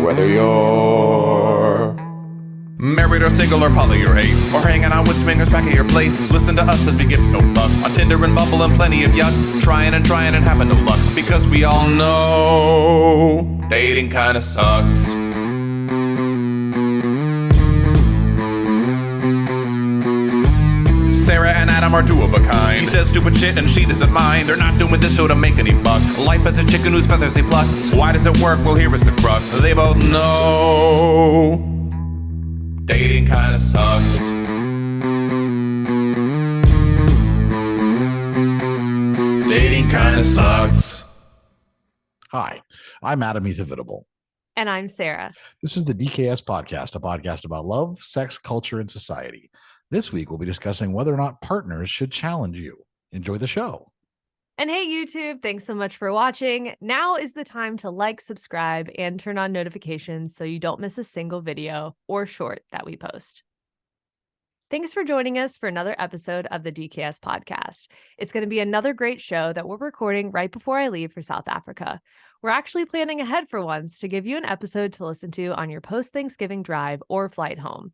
Whether you're married or single or poly or ace, or hanging out with swingers back at your place, listen to us as we give no fuck on Tinder and Bumble and plenty of yucks, trying and having no luck, because we all know dating kinda sucks. Sarah and Adam are two of a kind. He says stupid shit and she doesn't mind. They're not doing this show to make any buck. Life as a chicken whose feathers they pluck. Why does it work? Well, here is the crux. They both know dating kinda sucks. Dating kinda sucks. Hi, I'm Adam Heath Avitable. And I'm Sarah. This is the DKS Podcast, a podcast about love, sex, culture, and society. This week, we'll be discussing whether or not partners should challenge you. Enjoy the show. And hey, YouTube, thanks so much for watching. Now is the time to like, subscribe, and turn on notifications so you don't miss a single video or short that we post. Thanks for joining us for another episode of the DKS Podcast. It's going to be another great show that we're recording right before I leave for South Africa. We're actually planning ahead for once to give you an episode to listen to on your post-Thanksgiving drive or flight home.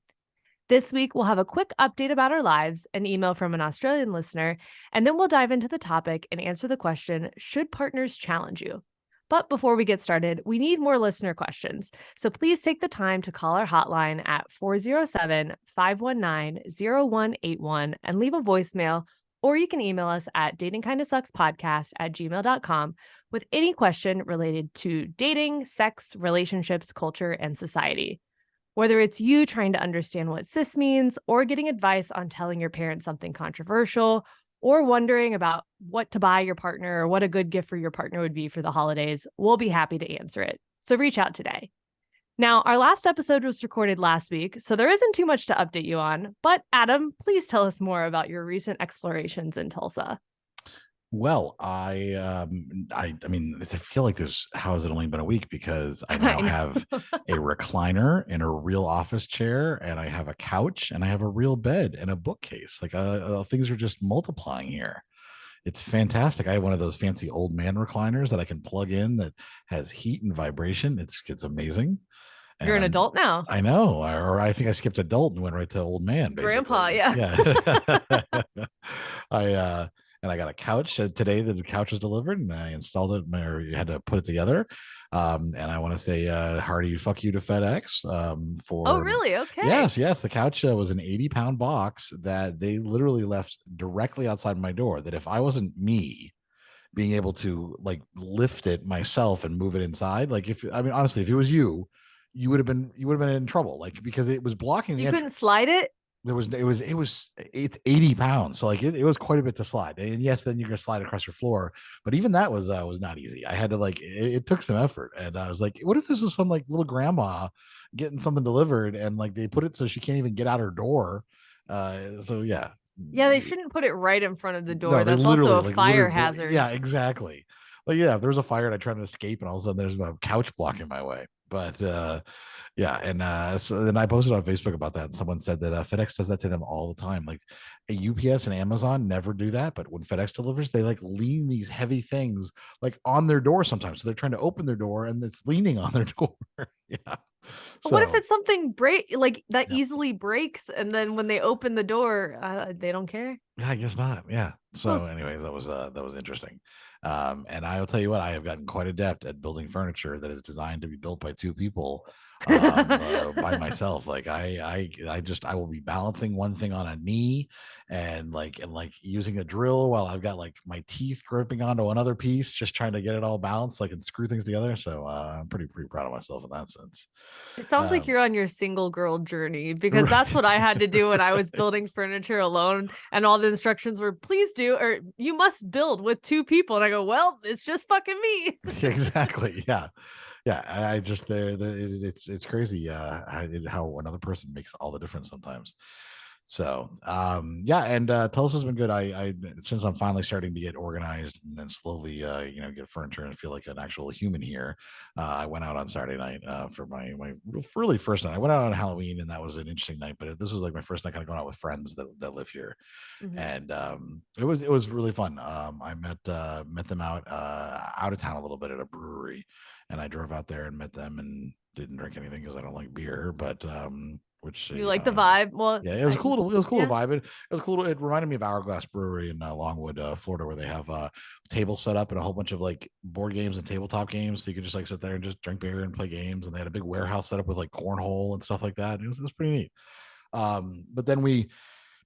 This week, we'll have a quick update about our lives, an email from an Australian listener, and then we'll dive into the topic and answer the question, should partners challenge you? But before we get started, we need more listener questions. So please take the time to call our hotline at 407-519-0181 and leave a voicemail, or you can email us at datingkindasuckspodcast@gmail.com with any question related to dating, sex, relationships, culture, and society. Whether it's you trying to understand what cis means, or getting advice on telling your parents something controversial, or wondering about what to buy your partner or what a good gift for your partner would be for the holidays, we'll be happy to answer it. So reach out today. Now, our last episode was recorded last week, so there isn't too much to update you on. But Adam, please tell us more about your recent explorations in Tulsa. Well, I mean, I feel like how has it only been a week? Because I now have a recliner and a real office chair, and I have a couch, and I have a real bed and a bookcase. Like things are just multiplying here. It's fantastic. I have one of those fancy old man recliners that I can plug in that has heat and vibration. It's amazing. You're an adult now. I know, or I think I skipped adult and went right to old man. Basically. Grandpa, yeah. And I got a couch today. The couch was delivered, and I installed it. You had to put it together. And I want to say, hearty fuck you to FedEx. For oh, really? Okay. Yes. The couch was an 80-pound box that they literally left directly outside my door. That if I wasn't me being able to like lift it myself and move it inside, like honestly, if it was you would have been in trouble, like because it was blocking the entrance. Couldn't slide it. It's 80 pounds, so like it was quite a bit to slide, and yes, then you're gonna slide across your floor, but even that was not easy. I had to it took some effort, and I was like, what if this was some like little grandma getting something delivered, and like they put it so she can't even get out her door. So yeah, they shouldn't put it right in front of the door. No, that's also a fire hazard. Yeah, exactly. Like if there's a fire and I try to escape, and all of a sudden there's a couch blocking my way. But yeah, and so then I posted on Facebook about that, and someone said that FedEx does that to them all the time. Like UPS and Amazon never do that, but when FedEx delivers, they like lean these heavy things like on their door sometimes. So they're trying to open their door, and it's leaning on their door. Yeah. So, what if it's something easily breaks, and then when they open the door, they don't care? Yeah, I guess not. Yeah. So, anyways, that was interesting. And I'll tell you what, I have gotten quite adept at building furniture that is designed to be built by two people by myself. Like I will be balancing one thing on a knee and using a drill while I've got like my teeth gripping onto another piece, just trying to get it all balanced, so I can screw things together. So I'm pretty proud of myself in that sense. It sounds like you're on your single girl journey, because that's what I had to do when I was building furniture alone, and all the instructions were, please do, or you must build with two people. And I go, well, it's just fucking me. Exactly. Yeah. I just it's crazy how another person makes all the difference sometimes. So and Tulsa's been good. I since I'm finally starting to get organized and then slowly get furniture and feel like an actual human here. I went out on Saturday night for my really first night. I went out on Halloween, and that was an interesting night, but this was like my first night kind of going out with friends that live here. Mm-hmm. And it was really fun. I met them out of town a little bit at a brewery, and I drove out there and met them, and didn't drink anything because I don't like beer, but which You like the vibe? Well, yeah, it was cool. It was cool yeah. to vibe. It was cool. It reminded me of Hourglass Brewery in Longwood, Florida, where they have tables set up and a whole bunch of like board games and tabletop games. So you could just like sit there and just drink beer and play games. And they had a big warehouse set up with like cornhole and stuff like that. It was pretty neat. But then we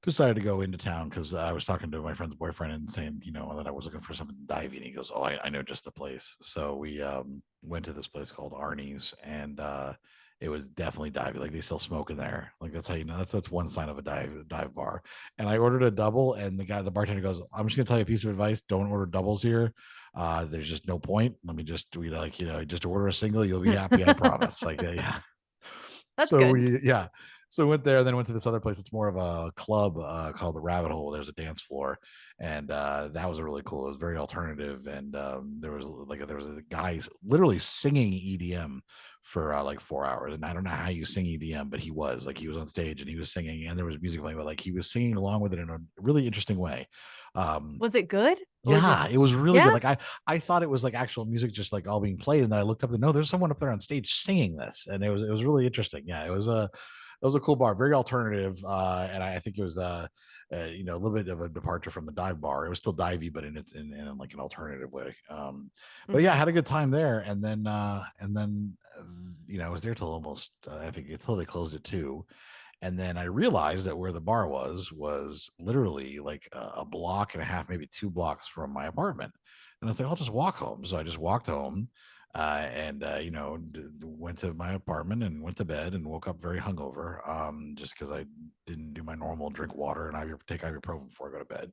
decided to go into town because I was talking to my friend's boyfriend and saying, that I was looking for something diving. He goes, "Oh, I know just the place." So we went to this place called Arnie's, and it was definitely diving. Like they still smoke in there. Like that's how you know that's one sign of a dive bar. And I ordered a double, and the bartender goes, "I'm just gonna tell you a piece of advice: don't order doubles here. There's just no point. Let me just just order a single. You'll be happy. I promise." Like yeah. That's So good. So went there, then went to this other place. It's more of a club called the Rabbit Hole. There's a dance floor, and that was really cool. It was very alternative, and there was a guy literally singing EDM for like 4 hours. And I don't know how you sing EDM, but he was on stage and he was singing, and there was music playing, but like he was singing along with it in a really interesting way. Was it good? Yeah, it was really good. Like I thought it was like actual music, just like all being played, and then I looked up and no, there's someone up there on stage singing this, and it was really interesting. Yeah, it was a cool bar, very alternative, and I think it was a little bit of a departure from the dive bar. It was still divey, but in like an alternative way. But yeah, I had a good time there, and then I was there till almost I think until they closed at 2. And then I realized that where the bar was literally like a block and a half, maybe 2 blocks from my apartment. And I was like, I'll just walk home. So I just walked home and went to my apartment and went to bed and woke up very hungover just because I didn't do my normal drink water and take ibuprofen before I go to bed.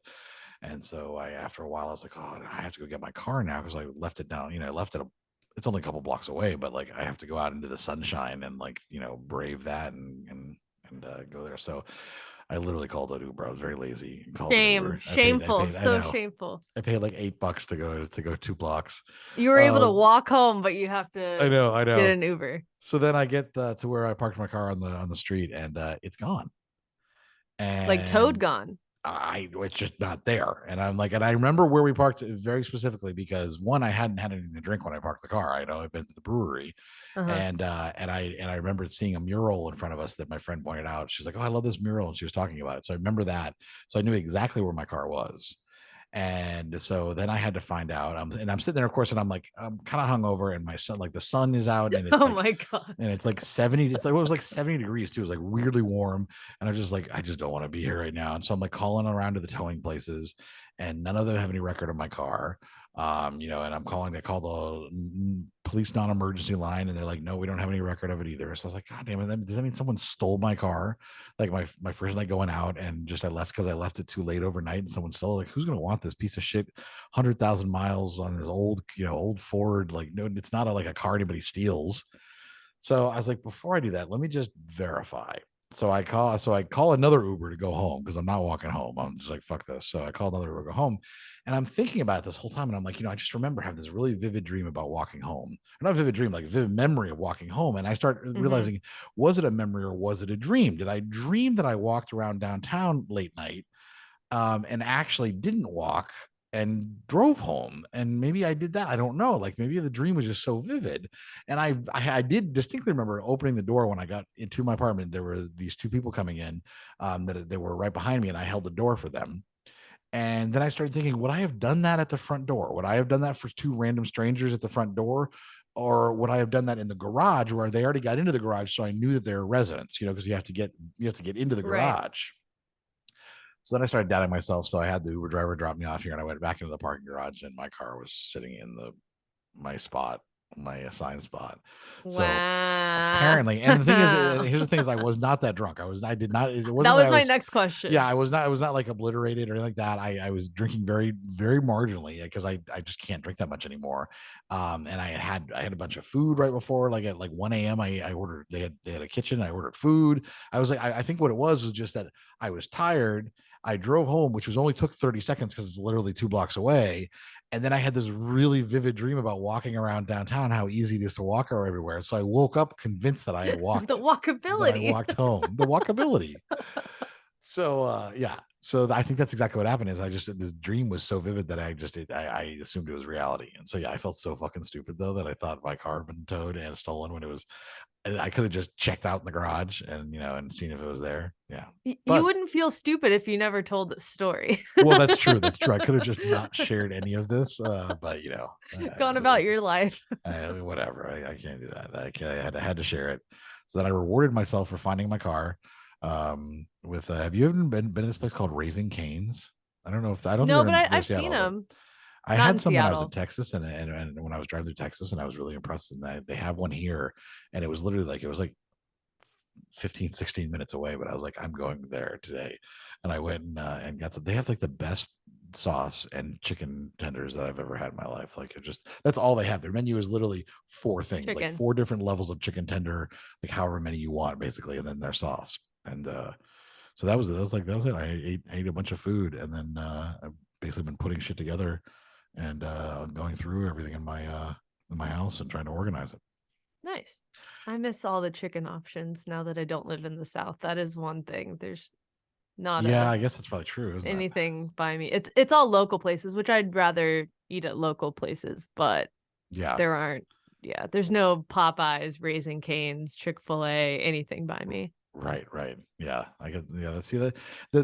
And so after a while, I was like, oh, I have to go get my car now because I left it down. I left it it's only a couple blocks away, but like I have to go out into the sunshine and like, brave that and go there. So I literally called an Uber. I was very lazy. Shameful. Shameful. I paid like $8 to go 2 blocks. You were able to walk home, but you have to. I know. Get an Uber. So then I get to where I parked my car on the street, and it's gone. And like towed gone. It's just not there. And I'm like, and I remember where we parked very specifically because one, I hadn't had anything to drink when I parked the car. I'd been to the brewery, and I remember seeing a mural in front of us that my friend pointed out. She's like, "Oh, I love this mural," and she was talking about it. So I remember that. So I knew exactly where my car was. And so then I had to find out. I'm sitting there, of course, and I'm kind of hungover, and my son, like the sun is out, and it's my god, and it's like 70. It's like it was like 70 degrees too. It was like weirdly warm, and I'm just like, I just don't want to be here right now. And so I'm like calling around to the towing places, and none of them have any record of my car. And I'm calling. I call the police non-emergency line, and they're like, "No, we don't have any record of it either." So I was like, "God damn it! Does that mean someone stole my car?" Like my first night going out, and just I left because I left it too late overnight, and someone stole it. Like, who's gonna want this piece of shit? 100,000 miles on this old Ford. Like, no, it's not like a car anybody steals. So I was like, before I do that, let me just verify. So I call another Uber to go home because I'm not walking home. I'm just like, fuck this. So I called another Uber to go home, and I'm thinking about it this whole time. And I'm like, I just remember having this really vivid dream about walking home. Not a vivid dream, like a vivid memory of walking home. And I start realizing, was it a memory or was it a dream? Did I dream that I walked around downtown late night and actually didn't walk and drove home? And maybe I did that. I don't know. Like maybe the dream was just so vivid. And I did distinctly remember opening the door when I got into my apartment. There were these 2 people coming in that they were right behind me, and I held the door for them. And then I started thinking, would I have done that at the front door? Would I have done that for 2 random strangers at the front door? Or would I have done that in the garage where they already got into the garage? So I knew that they're residents, because you have to get into the garage. Right. So then I started doubting myself. So I had the Uber driver drop me off here, and I went back into the parking garage, and my car was sitting in my assigned spot. Wow. So apparently, and the thing is, here's the thing: is I was not that drunk. I did not. It wasn't that was my next question. Yeah, I was not like obliterated or anything like that. I was drinking very, very marginally because I just can't drink that much anymore. And I had a bunch of food right before, like at 1 a.m. I ordered. They had a kitchen. I ordered food. I was like, I think what it was just that I was tired. I drove home, which only took 30 seconds because it's literally 2 blocks away. And then I had this really vivid dream about walking around downtown, how easy it is to walk everywhere. So I woke up convinced that I had walked. The walkability. That I walked home. The walkability. So yeah. So I think that's exactly what happened. Is this dream was so vivid that I assumed it was reality. And so yeah, I felt so fucking stupid though that I thought my car had been towed and stolen when it was. I could have just checked out in the garage and and seen if it was there. Yeah, You but wouldn't feel stupid if you never told the story. well, that's true. That's true. I could have just not shared any of this. But Gone about your life. whatever. I can't do that. I had to share it. So then I rewarded myself for finding my car. With have you ever been to this place called Raising Cane's? I don't know if I don't. No, think but they're in I've Seattle, seen but them. I Not had in some when I was in Seattle. Texas, and when I was driving through Texas, and I was really impressed. And they have one here, and it was literally like 15, 16 minutes away. But I was like, I'm going there today, and I went and got some. They have like the best sauce and chicken tenders that I've ever had in my life. Like that's all they have. Their menu is literally 4 things, like Chicken. 4 different levels of chicken tender, like however many you want, basically, and then their sauce. And so that was it. I ate a bunch of food, and then I've basically been putting shit together and going through everything in my house and trying to organize it. Nice. I miss all the chicken options now that I don't live in the South. That is one thing. There's not I guess that's probably true, isn't it? anything by me. It's all local places, which I'd rather eat at local places, but Yeah. there's no Popeyes, Raising Cane's, Chick-fil-A, anything by me. Right. Yeah, I get. Yeah, see that.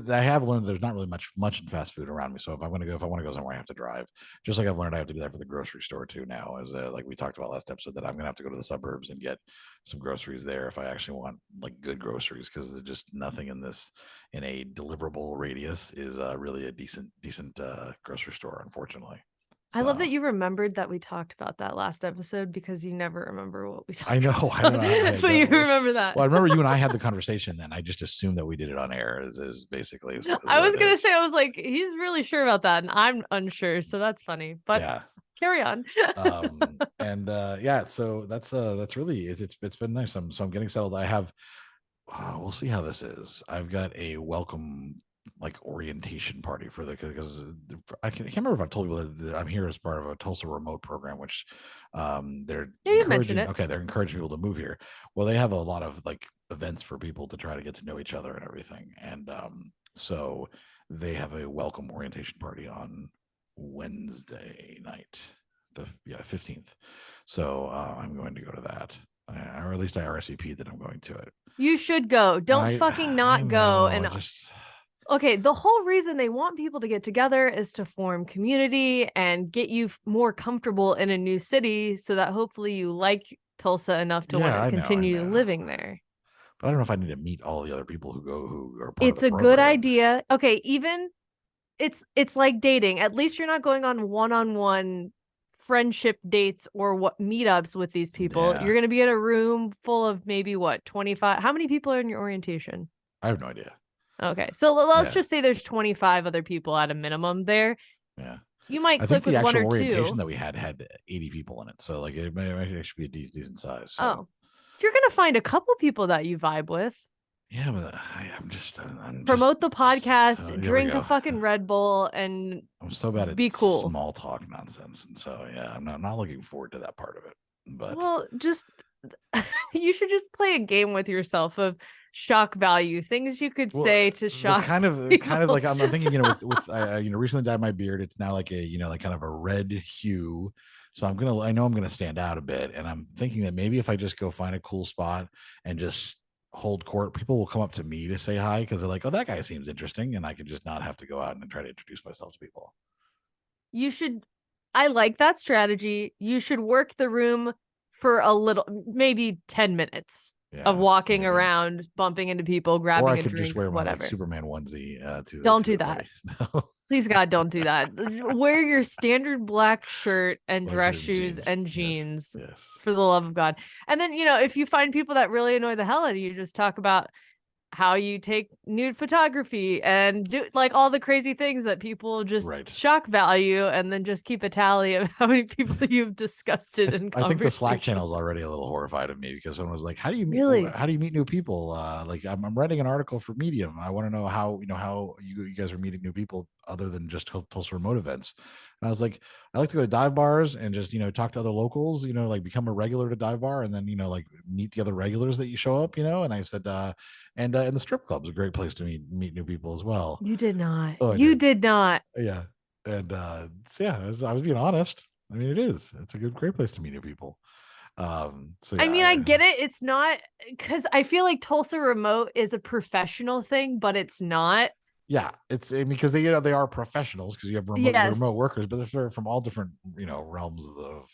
I have learned there's not really much fast food around me. So if I want to go somewhere, I have to drive. Just like I've learned, I have to do that for the grocery store too. Now, as like we talked about last episode, that I'm gonna have to go to the suburbs and get some groceries there if I actually want like good groceries, because there's just nothing in a deliverable radius is really a decent grocery store, unfortunately. I love that So- you remembered that we talked about that last episode, because you never remember what we talked I know. about. I don't know. But you remember that. Well, I remember you and I had the conversation, and I just assumed that we did it on air. Is basically. I was gonna say, I was like, he's really sure about that, and I'm unsure, so that's funny. But Yeah. carry on. So that's really it's been nice. I'm getting settled. I have. We'll see how this is. I've got a welcome like orientation party because I can't remember if I've told you that I'm here as part of a Tulsa remote program, which they're you mentioned it. Okay, they're encouraging people to move here. Well, they have a lot of like events for people to try to get to know each other and everything, and so they have a welcome orientation party on Wednesday night, the 15th. So I'm going to go to that, or at least I RSVP'd that I'm going to it. You should go. Don't fucking not go. And okay, the whole reason they want people to get together is to form community and get you more comfortable in a new city, so that hopefully you like Tulsa enough to want to continue living there. But I don't know if I need to meet all the other people who are part It's of the a good program. idea. Okay, even it's like dating. At least you're not going on one-on-one friendship dates or what meetups with these people. Yeah. You're going to be in a room full of maybe 25. How many people are in your orientation? I have no idea. Okay, so let's just say there's 25 other people at a minimum there. Yeah, you might click with one or two. The actual orientation that we had 80 people in it, so like it may actually be a decent size. So. Oh, you're gonna find a couple people that you vibe with. Yeah, but I'm just promote the podcast, drink a fucking Red Bull, and I'm so bad at be cool. Small talk nonsense, and so yeah, I'm not looking forward to that part of it. But you should just play a game with yourself of shock value, things you could say to shock. It's kind of like I'm thinking, with recently dyed my beard. It's now like a like kind of a red hue. So I know I'm gonna stand out a bit, and I'm thinking that maybe if I just go find a cool spot and just hold court, people will come up to me to say hi because they're like, oh, that guy seems interesting, and I can just not have to go out and try to introduce myself to people. I like that strategy. You should work the room for a little, maybe 10 minutes of walking around, bumping into people, grabbing a drink, just wear my whatever. Superman onesie. Don't do that. Please, God, don't do that. Wear your standard black shirt and dress shoes and jeans, for the love of God. And then, if you find people that really annoy the hell out of you, just talk about how you take nude photography and do like all the crazy things that people just shock value, and then just keep a tally of how many people you've disgusted in conversation. I think the Slack channel is already a little horrified of me because someone was like, how do you meet new people? Like I'm writing an article for Medium. I want to know how you guys are meeting new people. other than just Tulsa remote events. And I was like, I like to go to dive bars and just, talk to other locals, like become a regular at a dive bar and then, like meet the other regulars that you show up, And I said, and the strip club's a great place to meet new people as well. You did not. Oh, I You did. did not. Yeah. And so yeah, I was being honest. I mean, it is. It's a great place to meet new people. So yeah, I mean, I get it. It's not because I feel like Tulsa remote is a professional thing, but it's not. Yeah, it's because they are professionals because you have remote workers, but they're from all different realms of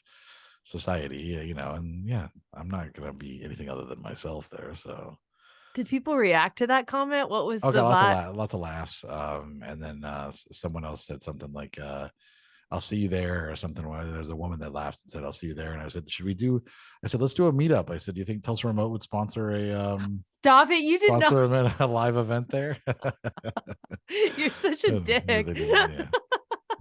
society, and yeah, I'm not gonna be anything other than myself there. So did people react to that comment? What was okay, the lots of laughs, and then someone else said something like I'll see you there or something. There's a woman that laughed and said, I'll see you there. And I said, I said, let's do a meetup. I said, do you think Tulsa Remote would sponsor Stop it. You did sponsor not. a live event there? You're such a dick. Yeah.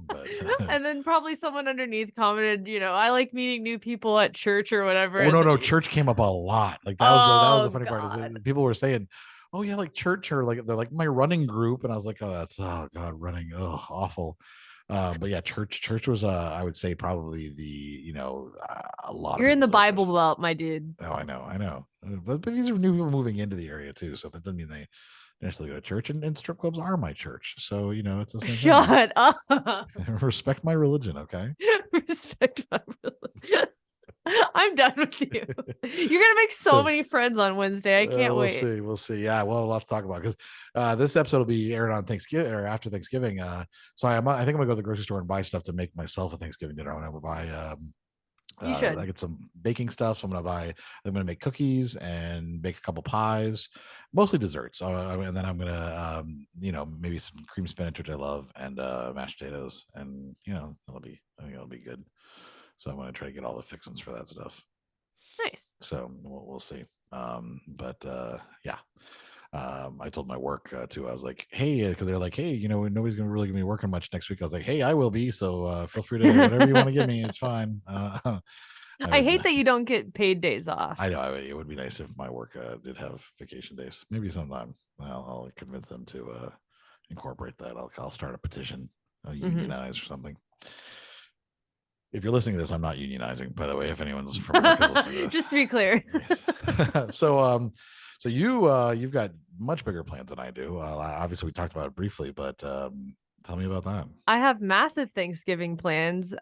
But, and then probably someone underneath commented, I like meeting new people at church or whatever. Oh, no, church came up a lot. Like that was the funny God. part is people were saying, oh yeah, like church or like they're like my running group. And I was like, oh God, running. Oh, awful. But yeah, church was I would say probably the a lot. You're in the Bible Belt, my dude. Oh, I know. But these are new people moving into the area too, so that doesn't mean they necessarily go to church. And strip clubs are my church, so it's the same. Shut up. Respect my religion, okay? Respect my religion. I'm done with you. You're gonna make so many friends on Wednesday. I can't wait. We'll see. Yeah, well, a lot to talk about because this episode will be aired on Thanksgiving or after Thanksgiving. So I think I'm gonna go to the grocery store and buy stuff to make myself a Thanksgiving dinner. I'm gonna buy. You should. I get some baking stuff, so I'm gonna make cookies and bake a couple pies, mostly desserts. And then I'm gonna maybe some cream spinach, which I love, and mashed potatoes, and I think it'll be good. So I'm going to try to get all the fixings for that stuff. Nice. So we'll see. Yeah. I told my work too. I was like, hey, because they're like, hey, nobody's going to really give me working much next week. I was like, hey, I will be. So feel free to whatever you want to give me. It's fine. I hate that you don't get paid days off. I know. It would be nice if my work did have vacation days. Maybe sometime I'll convince them to incorporate that. I'll start a petition, unionize or something. If you're listening to this, I'm not unionizing, by the way, if anyone's from work is listening to this. Just to be clear. Yes. So you've got much bigger plans than I do. Obviously we talked about it briefly, but tell me about that. I have massive Thanksgiving plans,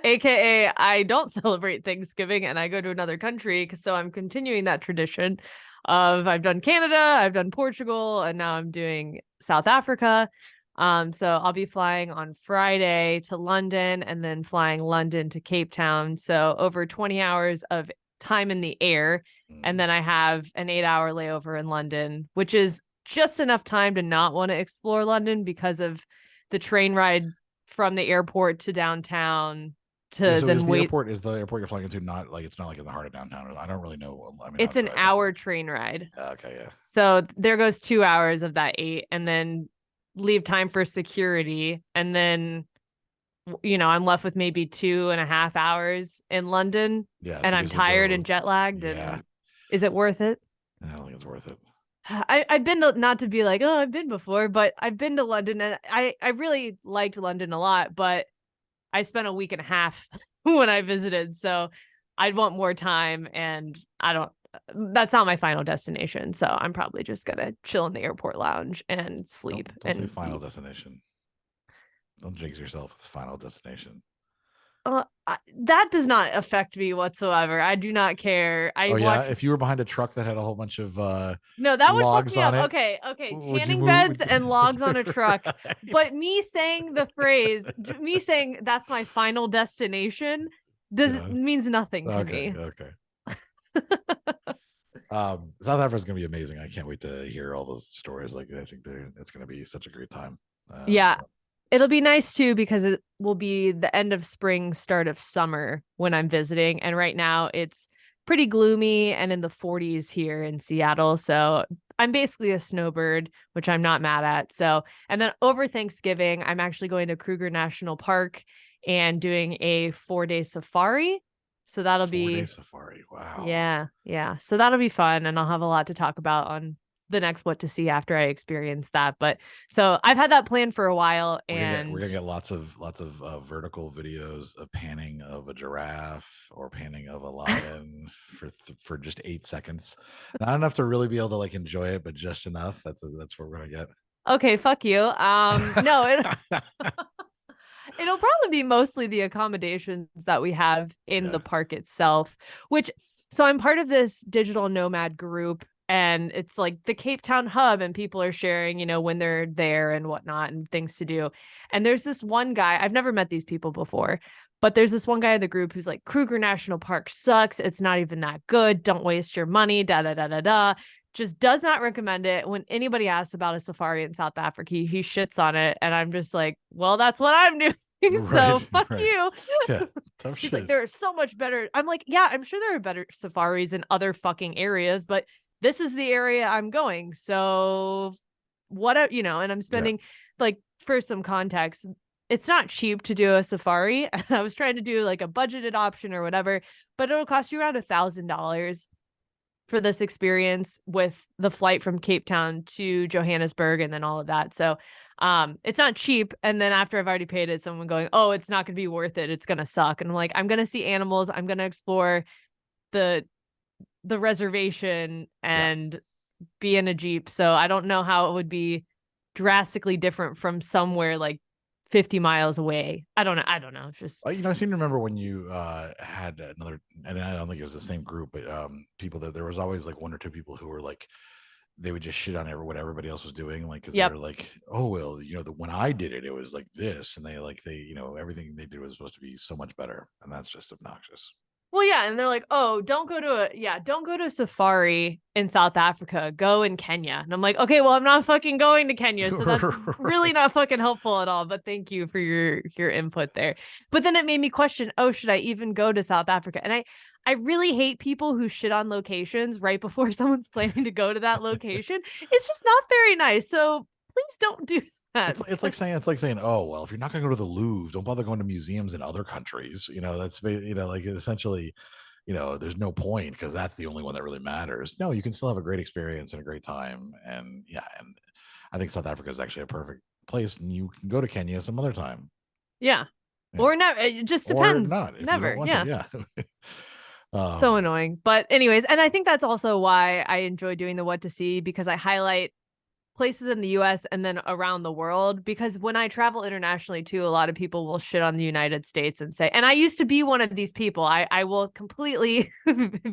aka I don't celebrate Thanksgiving and I go to another country. So I'm continuing that tradition of I've done Canada, I've done Portugal, and now I'm doing South Africa. So I'll be flying on Friday to London and then flying London to Cape Town. So over 20 hours of time in the air. And then I have an 8-hour layover in London, which is just enough time to not want to explore London because of the train ride from the airport to downtown to then wait. Is the airport you're flying into not like it's not like in the heart of downtown? I don't really know. I mean, it's an hour train ride. Okay, yeah. So there goes 2 hours of that 8, and then leave time for security, and then I'm left with maybe 2.5 hours in London. Yeah, and I'm tired and jet lagged. Yeah. And is it worth it? I don't think it's worth it. I've been to, not to be like, oh, I've been before, but I've been to London and I really liked London a lot, but I spent a week and a half when I visited, so I'd want more time, and that's not my final destination. So I'm probably just gonna chill in the airport lounge and sleep. Don't say final destination. Don't jinx yourself with final destination. That does not affect me whatsoever. I do not care. If you were behind a truck that had a whole bunch of no, that would fuck me up. Okay, tanning beds and logs on a truck. Right. But me saying the phrase, me saying that's my final destination, means nothing to me. Okay. South Africa is going to be amazing. I can't wait to hear all those stories. Like, I think it's going to be such a great time. Yeah. So. It'll be nice too, because it will be the end of spring, start of summer when I'm visiting. And right now it's pretty gloomy and in the 40s here in Seattle. So I'm basically a snowbird, which I'm not mad at. So, and then over Thanksgiving, I'm actually going to Kruger National Park and doing a 4-day safari. So that'll be 4-day safari. Wow. Yeah. So that'll be fun. And I'll have a lot to talk about on the next what to see after I experience that. But so I've had that plan for a while, We're and gonna get lots of vertical videos of panning of a giraffe or panning of a lion for just 8 seconds. Not enough to really be able to like enjoy it, but just enough. That's what we're gonna get. okay, fuck you. No, it'll probably be mostly the accommodations that we have in the park itself, so I'm part of this digital nomad group, and it's like the Cape Town hub, and people are sharing, when they're there and whatnot and things to do. And there's this one guy, I've never met these people before, but there's this one guy in the group who's like, Kruger National Park sucks. It's not even that good. Don't waste your money. Da, da, da, da, da. Just does not recommend it. When anybody asks about a safari in South Africa, he shits on it. And I'm just like, well, that's what I'm doing. So fuck you. Yeah, tough He's shit. like, there are so much better. I'm like, yeah, I'm sure there are better safaris in other fucking areas, but this is the area I'm going. So what, and I'm spending like, for some context, it's not cheap to do a safari. I was trying to do like a budgeted option or whatever, but it'll cost you around $1,000 for this experience with the flight from Cape Town to Johannesburg and then all of that. So it's not cheap. And then after I've already paid it, someone going, oh, it's not going to be worth it. It's going to suck. And I'm like, I'm going to see animals. I'm going to explore the reservation and be in a Jeep. So I don't know how it would be drastically different from somewhere like 50 miles away. I don't know. It's just, I seem to remember when you had another, and I don't think it was the same group, but people that there was always like one or two people who were like, they would just shit on what everybody else was doing, like, because they were like, oh well, when I did it, it was like this, and they everything they did was supposed to be so much better, and that's just obnoxious. well, yeah, and they're like, oh, don't go to a safari in South Africa. Go in Kenya. And I'm like, okay, well, I'm not fucking going to Kenya, so that's really not fucking helpful at all. But thank you for your input there. But then it made me question, oh, should I even go to South Africa? And I really hate people who shit on locations right before someone's planning to go to that location. It's just not very nice. So please don't do that. It's like saying, oh well, if you're not going to go to the Louvre, don't bother going to museums in other countries. That's like essentially, there's no point because that's the only one that really matters. No, you can still have a great experience and a great time, and I think South Africa is actually a perfect place, and you can go to Kenya some other time. Yeah. Or not. It just depends. Or not. Never. Yeah. So annoying. But anyways, and I think that's also why I enjoy doing the what to see, because I highlight places in the US and then around the world, because when I travel internationally too, a lot of people will shit on the United States and say, and I used to be one of these people, I will completely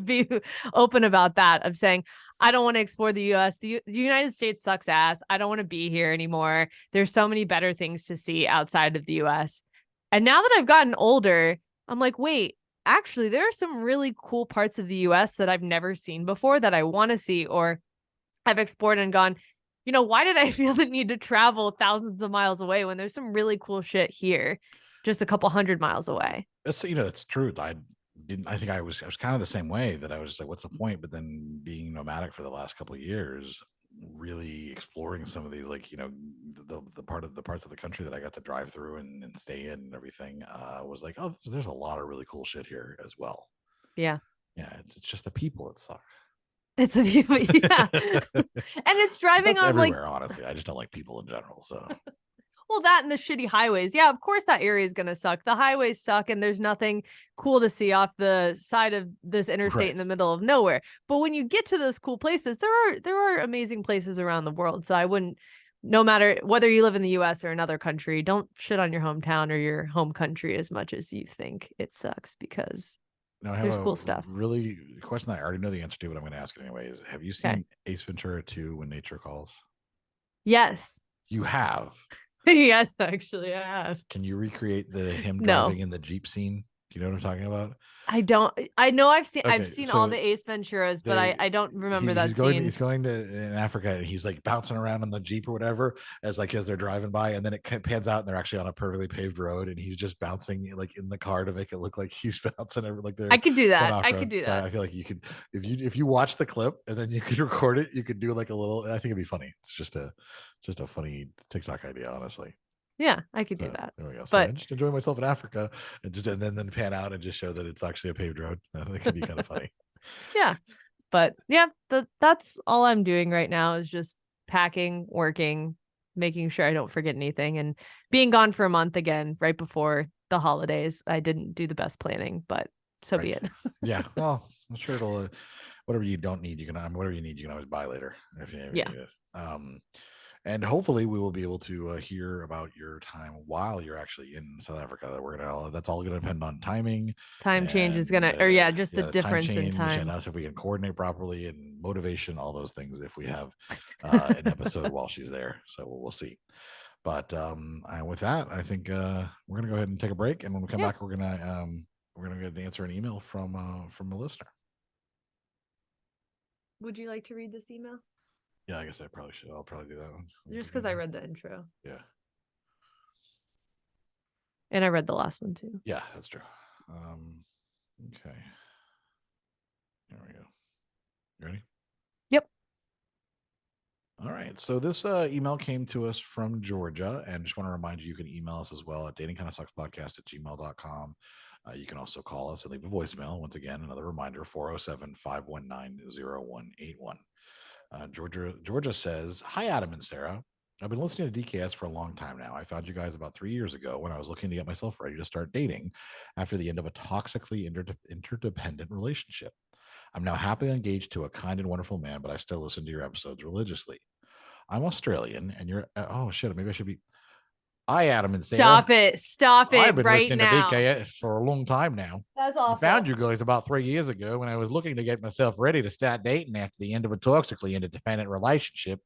be open about that, of saying, I don't want to explore the US. The United States sucks ass. I don't want to be here anymore. There's so many better things to see outside of the US. And now that I've gotten older, I'm like, wait, actually, there are some really cool parts of the US that I've never seen before that I want to see, or I've explored and gone, why did I feel the need to travel thousands of miles away when there's some really cool shit here, just a couple 100 miles away? That's true. I think I was kind of the same way, that I was like, what's the point? But then being nomadic for the last couple of years, really exploring some of these, like, the parts of the country that I got to drive through and stay in and everything, was like, oh, there's a lot of really cool shit here as well. Yeah. It's just the people that suck. It's a people, yeah. And it's driving on everywhere, honestly. I just don't like people in general. So well, that and the shitty highways. Yeah, of course that area is gonna suck. The highways suck, and there's nothing cool to see off the side of this interstate in the middle of nowhere. But when you get to those cool places, there are amazing places around the world. So I wouldn't, no matter whether you live in the US or another country, don't shit on your hometown or your home country as much as you think it sucks, because there's cool stuff. Really question that I already know the answer to, but I'm going to ask it anyways. Have you seen Ace Ventura 2 When Nature Calls? Yes. You have? Yes, actually, I have. Can you recreate him driving in the Jeep scene? Do you know what I'm talking about? I don't. I know I've seen all the Ace Venturas, but I don't remember that scene. He's going in Africa, and he's like bouncing around on the Jeep or whatever as they're driving by, and then it pans out and they're actually on a perfectly paved road, and he's just bouncing like in the car to make it look like he's bouncing over, like they're. I could do that. I could do that. I feel like you could, if you watch the clip and then you could record it, you could do like a little. I think it'd be funny. It's just a funny TikTok idea, honestly. Yeah, I could do that. There we go. So I'm just enjoying myself in Africa, and then pan out and just show that it's actually a paved road. I think it'd be kind of funny. Yeah. But yeah, that's all I'm doing right now is just packing, working, making sure I don't forget anything, and being gone for a month again right before the holidays. I didn't do the best planning, but so be it. Yeah. Well, I'm sure it'll, whatever you don't need, whatever you need, you can always buy later if you need it. And hopefully we will be able to hear about your time while you're actually in South Africa. That's all going to depend on timing. Time change is going to, just the difference in time. And us, if we can coordinate properly, and motivation, all those things, if we have an episode while she's there. So we'll see. But with that, I think we're going to go ahead and take a break. And when we come back, we're going to answer an email from a listener. Would you like to read this email? Yeah, I guess I probably should. I'll probably do that one. Just because I read the intro. Yeah. And I read the last one too. Yeah, that's true. Okay. There we go. You ready? Yep. All right. So this email came to us from Georgia, and just want to remind you can email us as well at datingkindofsuckspodcast@gmail.com. You can also call us and leave a voicemail. Once again, another reminder, 407-519-0181. Georgia says, "Hi, Adam and Sarah. I've been listening to DKS for a long time now. I found you guys about 3 years ago when I was looking to get myself ready to start dating after the end of a toxically interdependent relationship. I'm now happily engaged to a kind and wonderful man, but I still listen to your episodes religiously. I'm Australian, and you're oh shit, maybe I should be. Hi, Adam and Sarah. Stop it I've been right listening now. to DKS for a long time now. That's awful. I found you guys about 3 years ago when I was looking to get myself ready to start dating after the end of a toxically interdependent relationship.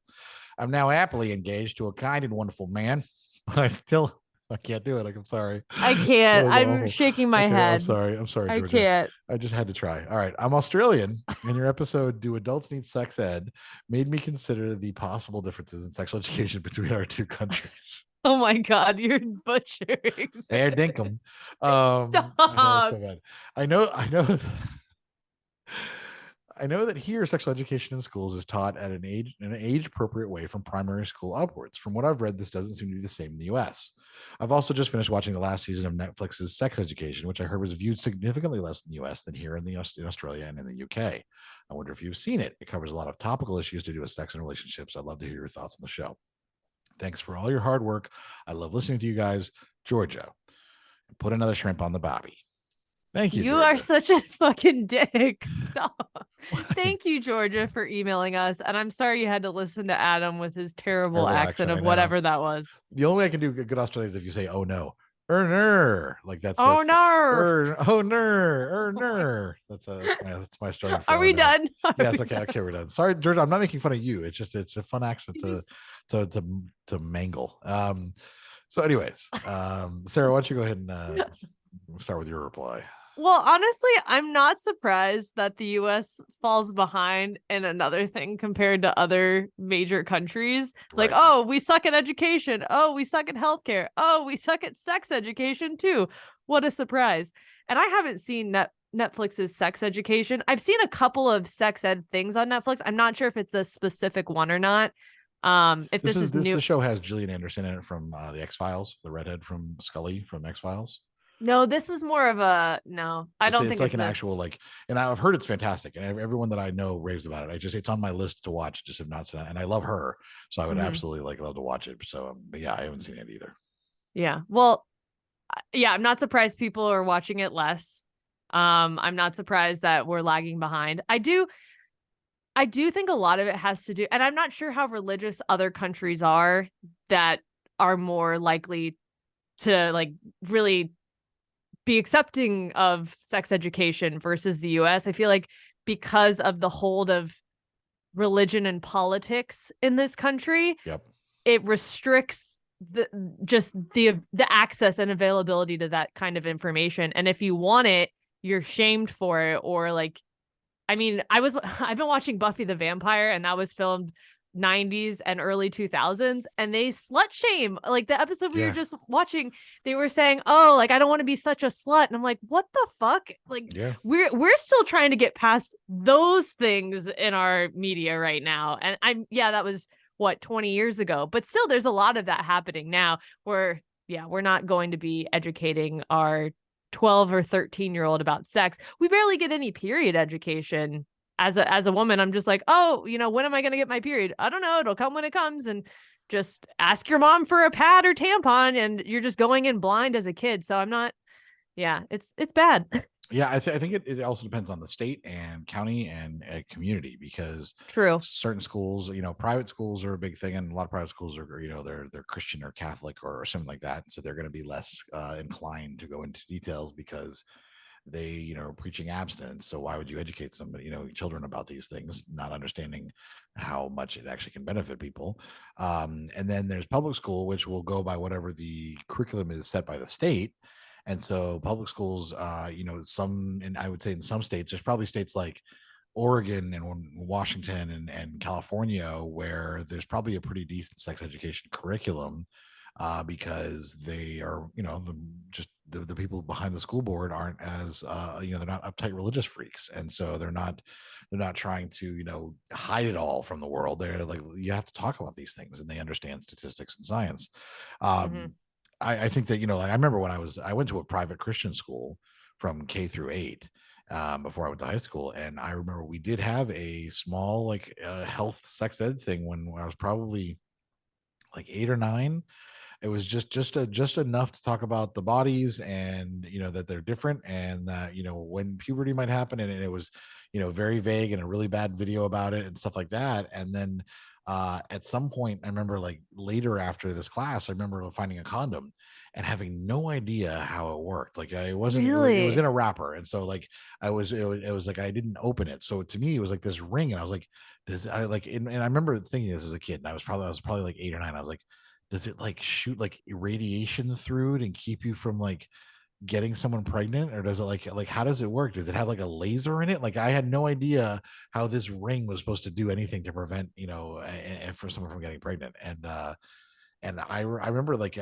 I'm now happily engaged to a kind and wonderful man, but I can't do it. I'm sorry. I can't. I'm awful. shaking my Okay, head. I'm sorry, I Georgia. can't. I just had to try. All right. I'm Australian, and your episode, Do Adults Need Sex Ed, made me consider the possible differences in sexual education between our two countries. Oh my God, you're butchering. Fair dinkum. Stop. So bad. I know that here sexual education in schools is taught at an age appropriate way from primary school upwards. From what I've read, this doesn't seem to be the same in the US. I've also just finished watching the last season of Netflix's Sex Education, which I heard was viewed significantly less in the US than here in Australia and in the UK. I wonder if you've seen it. It covers a lot of topical issues to do with sex and relationships. I'd love to hear your thoughts on the show. Thanks for all your hard work. I love listening to you guys. Georgia. Put another shrimp on the bobby. Thank you, You Georgia. are such a fucking dick. Stop. Thank you, Georgia, for emailing us. And I'm sorry you had to listen to Adam with his terrible accent of whatever that was. The only way I can do good Australian is if you say, oh no. Like that's oh no. Oh no. That's my Australian. Are we done? Yes, okay, we're done. Sorry, Georgia, I'm not making fun of you. It's a fun accent to mangle. So anyways, Sarah, why don't you go ahead and start with your reply? Well, honestly, I'm not surprised that the US falls behind in another thing compared to other major countries. Like, Right. oh, we suck at education. Oh, we suck at healthcare. Oh, we suck at sex education too. What a surprise. And I haven't seen Netflix's Sex Education. I've seen a couple of sex ed things on Netflix. I'm not sure if it's a specific one or not. If this is new. The show has Gillian Anderson in it from the X-Files, the redhead from Scully from X-Files. No, this was more of a I don't think it's like an actual and I've heard it's fantastic, and everyone that I know raves about it. It's on my list to watch, just have not seen it, and I love her, so I would absolutely love to watch it. So, but yeah, I haven't seen it either. Yeah, well, yeah, I'm not surprised people are watching it less. I'm not surprised that we're lagging behind. I do think a lot of it has to do, and I'm not sure how religious other countries are that are more likely to really be accepting of sex education versus the US. I feel like because of the hold of religion and politics in this country, it restricts the access and availability to that kind of information. And if you want it, you're shamed for it, or I've been watching Buffy the Vampire, and that was filmed 90s and early 2000s, and they slut shame. Like the episode we were just watching, they were saying, oh, I don't want to be such a slut, and I'm like, what the fuck? We're still trying to get past those things in our media right now. And that was what, 20 years ago, but still there's a lot of that happening now where we're not going to be educating our 12 or 13-year-old about sex. We barely get any period education as a woman, I'm just like, oh, when am I going to get my period? I don't know. It'll come when it comes. And just ask your mom for a pad or tampon, and you're just going in blind as a kid. So I'm not, it's bad. Yeah, I think it also depends on the state and county and community, because True. certain schools, private schools are a big thing, and a lot of private schools are, they're Christian or Catholic or something like that. So they're going to be less inclined to go into details because they, are preaching abstinence. So why would you educate somebody, children about these things, not understanding how much it actually can benefit people? And then there's public school, which will go by whatever the curriculum is set by the state. And so public schools, and I would say in some states, there's probably states like Oregon and Washington and California where there's probably a pretty decent sex education curriculum, because they are, the people behind the school board aren't as, they're not uptight religious freaks. And so they're not trying to, hide it all from the world. They're like, you have to talk about these things, and they understand statistics and science. I think that, I remember when I went to a private Christian school from K through 8, before I went to high school. And I remember we did have a small, health sex ed thing when I was probably like 8 or 9. It was just enough to talk about the bodies, and, that they're different, and that, when puberty might happen. And it was, very vague, and a really bad video about it and stuff like that. And then, at some point, I remember, like, later after this class, I remember finding a condom and having no idea how it worked. Like, it wasn't, it was in a wrapper. And so, like, it was like, I didn't open it. So to me, it was like this ring, and I was like, and I remember thinking this as a kid, and I was probably like 8 or 9. I was like, does it like shoot like irradiation through it and keep you from like getting someone pregnant, or does it like how does it work? Does it have like a laser in it? Like, I had no idea how this ring was supposed to do anything to prevent, for someone from getting pregnant. And I remember like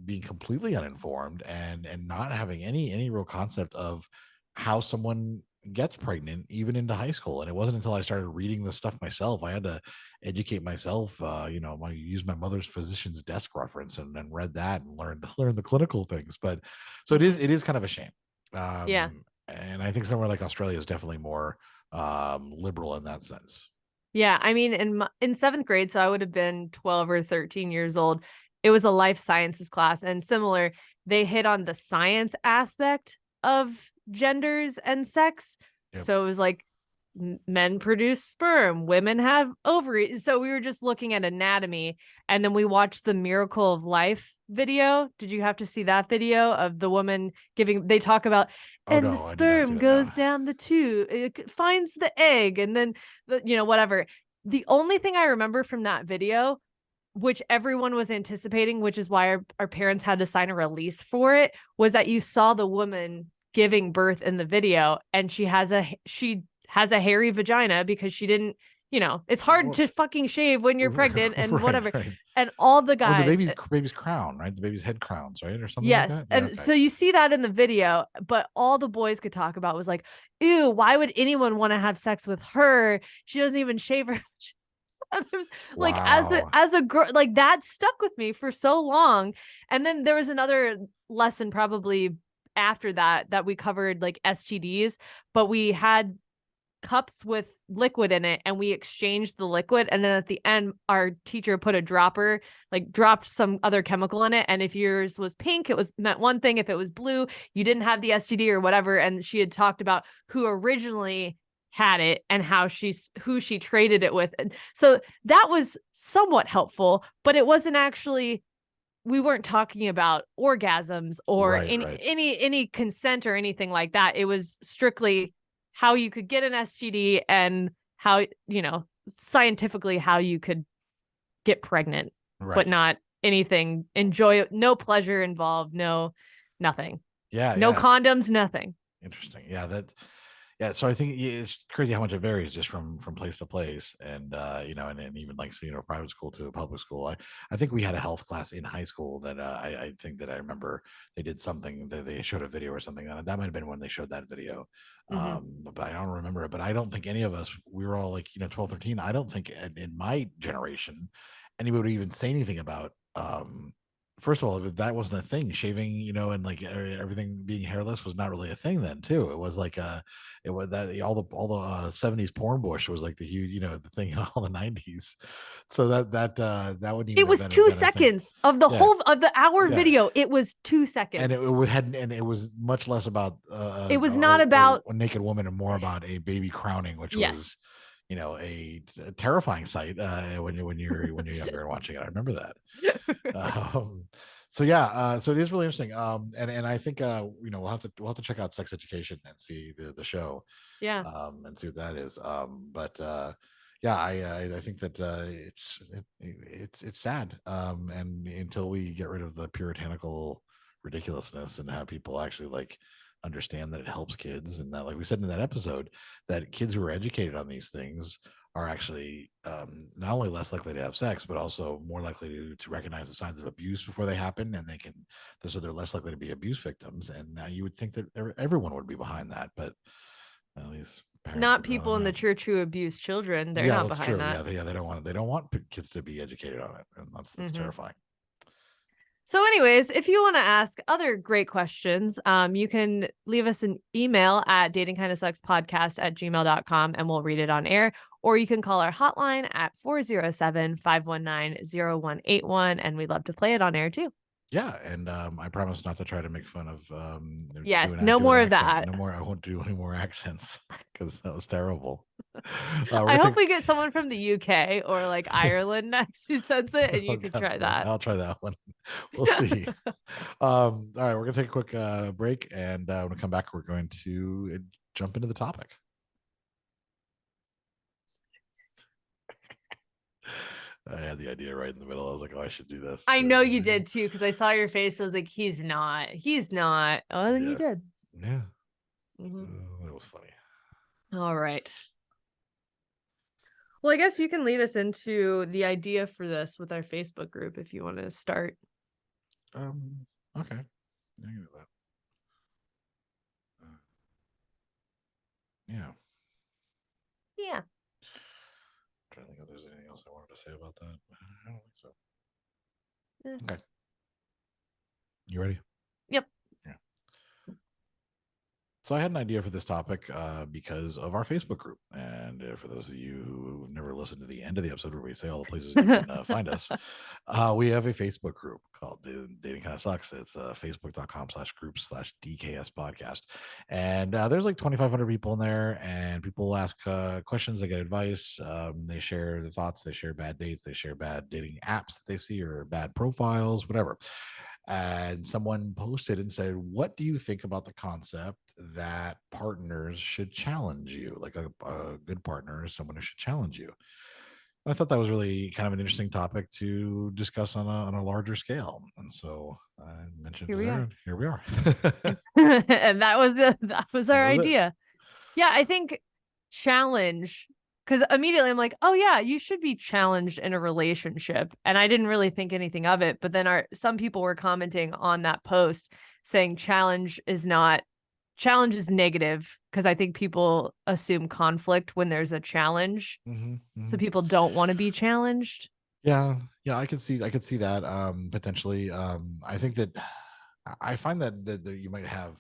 being completely uninformed and not having any real concept of how someone gets pregnant even into high school. And it wasn't until I started reading this stuff myself, I had to educate myself. I used my mother's physician's desk reference and then read that and learned the clinical things. But so it is kind of a shame. Yeah. And I think somewhere like Australia is definitely more liberal in that sense. Yeah, I mean, in 7th grade, so I would have been 12 or 13 years old. It was a life sciences class, and similar, they hit on the science aspect of genders and sex. Yep. So it was like men produce sperm, women have ovaries. So we were just looking at anatomy, and then we watched the Miracle of Life video. Did you have to see that video of the woman giving? They talk about, the sperm goes down the tube, it finds the egg, and then whatever. The only thing I remember from that video, which everyone was anticipating, which is why our parents had to sign a release for it, was that you saw the woman giving birth in the video, and she has a hairy vagina because she didn't, it's hard to fucking shave when you're pregnant and whatever. Right. And all the guys, the baby's crown, right? The baby's head crowns, right? Or something yes. Like that? And okay. So you see that in the video, but all the boys could talk about was like, ew, why would anyone want to have sex with her? She doesn't even shave her. Like, wow. as a girl, like, that stuck with me for so long. And then there was another lesson probably after that we covered like STDs, but we had cups with liquid in it, and we exchanged the liquid, and then at the end our teacher put a dropper, like dropped some other chemical in it, and if yours was pink, it meant one thing. If it was blue, you didn't have the STD or whatever. And she had talked about who originally had it and who she traded it with. And so that was somewhat helpful, but it wasn't actually, we weren't talking about orgasms or any consent or anything like that. It was strictly how you could get an STD and how, scientifically how you could get pregnant, but not anything, no pleasure involved, no, nothing. Yeah. No condoms, nothing. Interesting. Yeah. So I think it's crazy how much it varies just from place to place, and and even like, private school to a public school. I think we had a health class in high school that I think that I remember they did something that they showed a video or something. That might have been when they showed that video. Mm-hmm. But I don't remember it. But I don't think any of us, we were all like 12, 13. I don't think in my generation anybody would even say anything about first of all, that wasn't a thing. Shaving, you know, and like everything being hairless was not really a thing then, too. It was like it was that all the 70s porn bush was like the huge, you know, the thing in all the 90s. So that wouldn't even It have was been, 2 been a thing. seconds of the Yeah. whole of the hour Yeah. video. It was 2 seconds. And it was much less about it was not about a naked woman and more about a baby crowning, which Yes. was, you know, a terrifying sight when you're younger and watching it. I remember that. So yeah, so it is really interesting. And I think you know, we'll have to check out Sex Education and see the show. Yeah. And see what that is. But yeah, I think that it's sad. And until we get rid of the puritanical ridiculousness and have people actually like understand that it helps kids, and that, like we said in that episode, that kids who are educated on these things are actually not only less likely to have sex, but also more likely to recognize the signs of abuse before they happen, and so they're less likely to be abuse victims. And now you would think that everyone would be behind that, but at least not people in the church who abuse children. They're not behind true. that. Yeah, they don't want kids to be educated on it, and that's terrifying. So anyways, if you want to ask other great questions, you can leave us an email at datingkindofsuckspodcast@gmail.com and we'll read it on air. Or you can call our hotline at 407-519-0181 and we'd love to play it on air too. Yeah, and I promise not to try to make fun of yes, no more of that. No more. I won't do any more accents because that was terrible. I hope we get someone from the UK or like Ireland next who says it, and you can try that. I'll try that one. We'll see. All right, we're gonna take a quick break, and when we come back, we're going to jump into the topic. I had the idea right in the middle. I was like, oh, I should do this. I know you did too, because I saw your face. I was like, he's not. Oh, then you did. Yeah. That was funny. All right. Well, I guess you can lead us into the idea for this with our Facebook group if you want to start. Okay. I can do that. Yeah. Yeah. I'm trying to think if there's anything else I wanted to say about that. I don't think so. Yeah. Okay. You ready? Yep. Yeah. So I had an idea for this topic because of our Facebook group. And for those of you who've never listened to the end of the episode where we say all the places you can find us, we have a Facebook group called Dating Kinda Sucks. It's facebook.com/group/DKS Podcast. And there's like 2,500 people in there, and people ask questions, they get advice, they share their thoughts, they share bad dates, they share bad dating apps that they see or bad profiles, whatever. And someone posted and said, what do you think about the concept that partners should challenge you? Like a good partner is someone who should challenge you. And I thought that was really kind of an interesting topic to discuss on a larger scale. And so I mentioned, here we are. And that was our idea. Yeah, I think challenge, because immediately I'm like, oh yeah, you should be challenged in a relationship. And I didn't really think anything of it. But then some people were commenting on that post saying challenge is negative, because I think people assume conflict when there's a challenge. So people don't want to be challenged. Yeah, I could see that potentially. I think that I find that you might have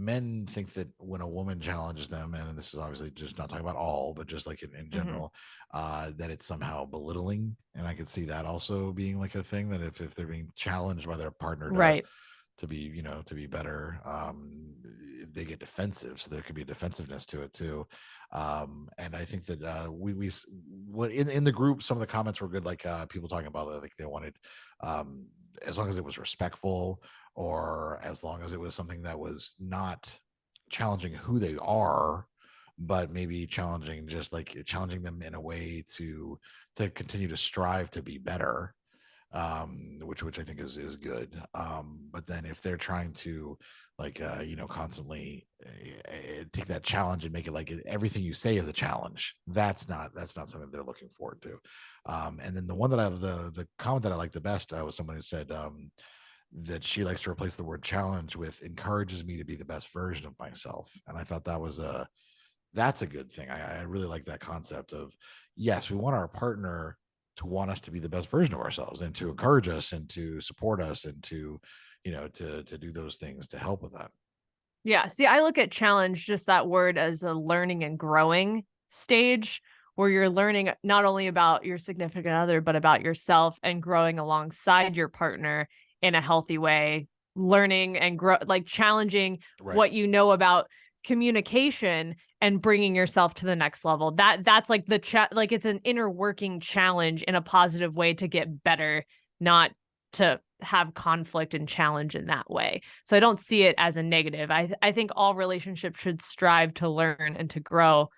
men think that when a woman challenges them, and this is obviously just not talking about all, but just like in general, that it's somehow belittling. And I could see that also being like a thing, that if they're being challenged by their partner to be, to be better, they get defensive. So there could be a defensiveness to it too. And I think that in the group, some of the comments were good, like people talking about, I think they wanted, as long as it was respectful, or as long as it was something that was not challenging who they are, but maybe challenging them in a way to continue to strive to be better, which I think is good. But then if they're trying to constantly take that challenge and make it like everything you say is a challenge, that's not something they're looking forward to. And then the one that the comment that I like the best was someone who said that she likes to replace the word challenge with encourages me to be the best version of myself. And I thought that's a good thing. I really like that concept of, yes, we want our partner want us to be the best version of ourselves and to encourage us and to support us and to, to do those things to help with that. Yeah. See, I look at challenge, just that word, as a learning and growing stage where you're learning not only about your significant other, but about yourself and growing alongside your partner in a healthy way, learning and grow, like challenging what you know about communication and bringing yourself to the next level. That's like like it's an inner working challenge in a positive way to get better, not to have conflict and challenge in that way. So I don't see it as a negative. I think all relationships should strive to learn and to grow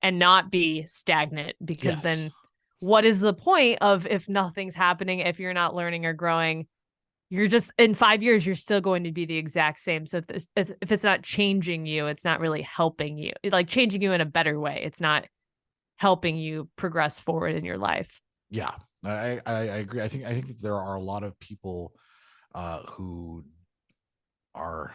and not be stagnant, because then what is the point of, if nothing's happening, if you're not learning or growing, you're just, in 5 years, you're still going to be the exact same. So if it's not changing you, it's not really helping you, like changing you in a better way. It's not helping you progress forward in your life. Yeah, I agree. I think that there are a lot of people who are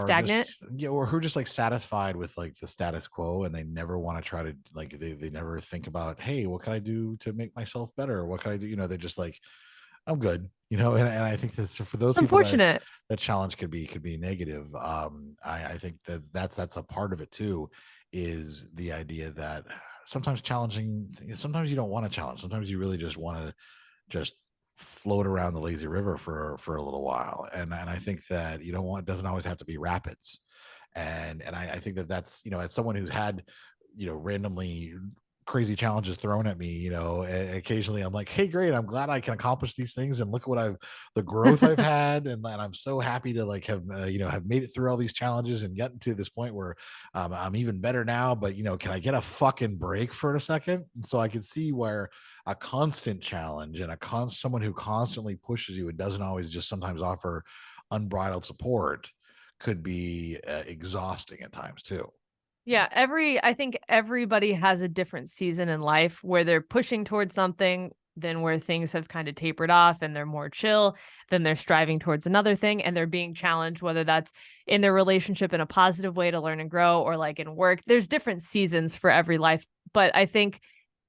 stagnant, just, or who are just like satisfied with like the status quo, and they never want to try to, like, they never think about, hey, what can I do to make myself better? What can I do? They're just like, I'm good, and I think that for those people unfortunate. that challenge could be negative. I think that's a part of it too, is the idea that sometimes you don't want to challenge. Sometimes you really just want to just float around the lazy river for a little while. And I think that it doesn't always have to be rapids. And I think that's, as someone who's had, randomly crazy challenges thrown at me, occasionally I'm like, hey, great, I'm glad I can accomplish these things, and look at what the growth I've had, and I'm so happy to like have have made it through all these challenges and gotten to this point where I'm even better now. But can I get a fucking break for a second? And so I can see where a constant challenge and someone who constantly pushes you and doesn't always just sometimes offer unbridled support could be exhausting at times too. Yeah, I think everybody has a different season in life where they're pushing towards something, then where things have kind of tapered off and they're more chill, then they're striving towards another thing and they're being challenged, whether that's in their relationship in a positive way to learn and grow, or like in work. There's different seasons for every life. But I think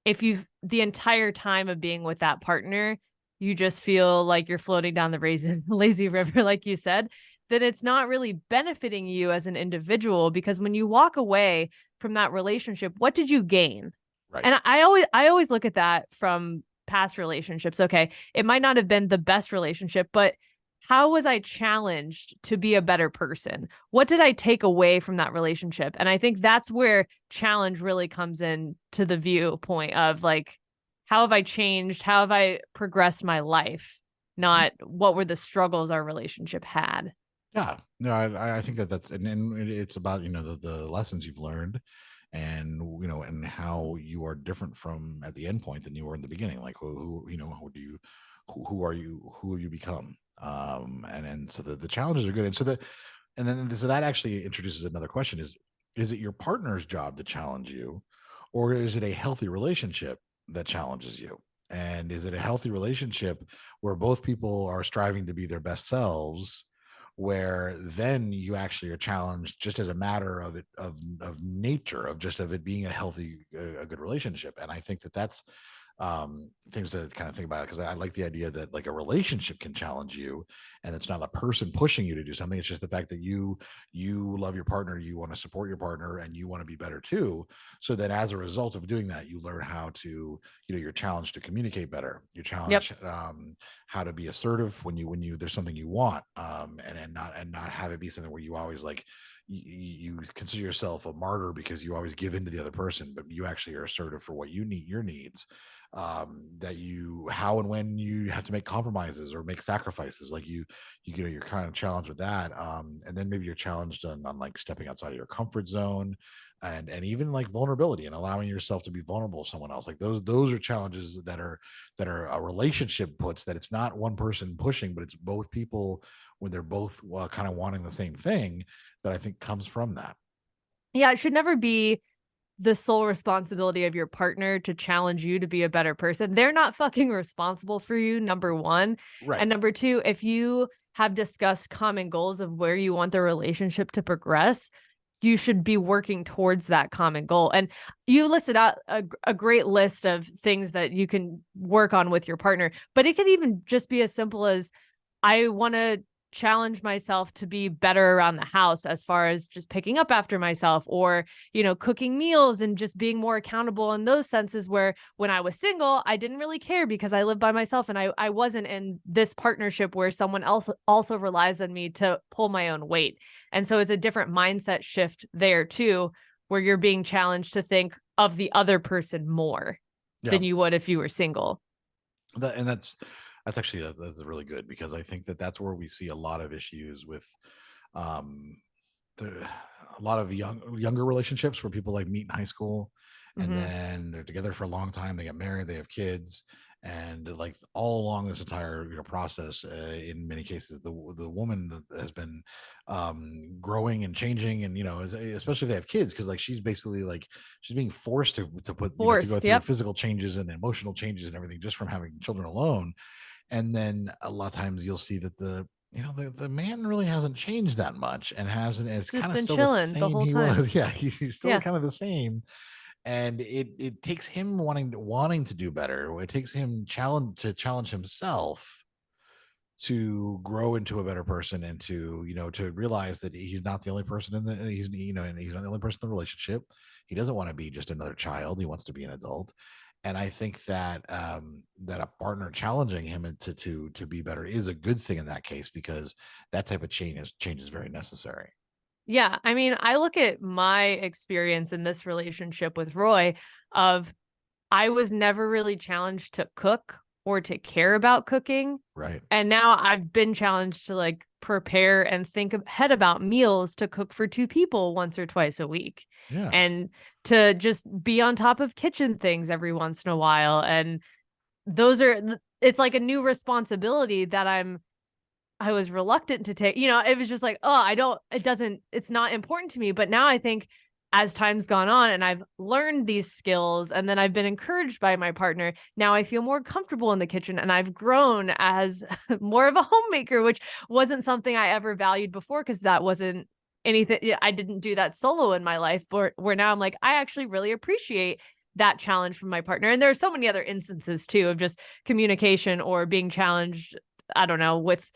if the entire time of being with that partner, you just feel like you're floating down the lazy river, like you said, then it's not really benefiting you as an individual, because when you walk away from that relationship, what did you gain? Right. And I always look at that from past relationships. Okay, it might not have been the best relationship, but how was I challenged to be a better person? What did I take away from that relationship? And I think that's where challenge really comes in to the viewpoint of like, how have I changed? How have I progressed my life? Not what were the struggles our relationship had. Yeah, no, I think that's, and it's about, the lessons you've learned, and, and how you are different from at the end point than you were in the beginning. Like who are you, who have you become? And so the challenges are good. And so that actually introduces another question: is it your partner's job to challenge you, or is it a healthy relationship that challenges you? And is it a healthy relationship where both people are striving to be their best selves, where then you actually are challenged just as a matter of nature of it being a healthy, a good relationship? And I think that's things to kind of think about, because I like the idea that like a relationship can challenge you, and it's not a person pushing you to do something. It's just the fact that you love your partner, you want to support your partner, and you want to be better too. So that as a result of doing that, you learn how to, you're challenged to communicate better. You're challenged how to be assertive when you there's something you want, and not have it be something where you always like you consider yourself a martyr because you always give in to the other person, but you actually are assertive for what you need, your needs. That how and when you have to make compromises or make sacrifices, like you're kind of challenged with that, and then maybe you're challenged on like stepping outside of your comfort zone, and even like vulnerability and allowing yourself to be vulnerable to someone else. Like those are challenges that are a relationship puts, that it's not one person pushing, but it's both people when they're both kind of wanting the same thing, that I think comes from that. Yeah, it should never be the sole responsibility of your partner to challenge you to be a better person. They're not fucking responsible for you, number one. Right. And number two, if you have discussed common goals of where you want the relationship to progress, you should be working towards that common goal. And you listed out a great list of things that you can work on with your partner, but it could even just be as simple as, I want to challenge myself to be better around the house as far as just picking up after myself, or, cooking meals and just being more accountable in those senses, where when I was single, I didn't really care because I lived by myself, and I wasn't in this partnership where someone else also relies on me to pull my own weight. And so it's a different mindset shift there too, where you're being challenged to think of the other person more than you would if you were single. That's actually that's really good, because I think that's where we see a lot of issues with a lot of younger relationships, where people like meet in high school and then they're together for a long time, they get married, they have kids, and like all along this entire process, in many cases the woman that has been growing and changing, and especially if they have kids, because like she's basically like she's being forced to put to go through physical changes and emotional changes and everything just from having children alone. And then a lot of times you'll see that the man really hasn't changed that much, and it's kind of still the same he was. Yeah, he's still kind of the same. And it takes him wanting to do better. It takes him challenge himself to grow into a better person, and to realize that he's not the only person and he's not the only person in the relationship. He doesn't want to be just another child. He wants to be an adult. And I think that that a partner challenging him to be better is a good thing in that case, because that type of change is very necessary. Yeah. I mean, I look at my experience in this relationship with Roy of, I was never really challenged to cook or to care about cooking. Right. And now I've been challenged to like prepare and think ahead about meals to cook for 2 people once or twice a week. Yeah. And to just be on top of kitchen things every once in a while. And it's like a new responsibility that I was reluctant to take. It was just like, it's not important to me. But now I think, as time's gone on and I've learned these skills, and then I've been encouraged by my partner, now I feel more comfortable in the kitchen, and I've grown as more of a homemaker, which wasn't something I ever valued before, because that wasn't anything. I didn't do that solo in my life, but where now I'm like, I actually really appreciate that challenge from my partner. And there are so many other instances too, of just communication or being challenged, I don't know, with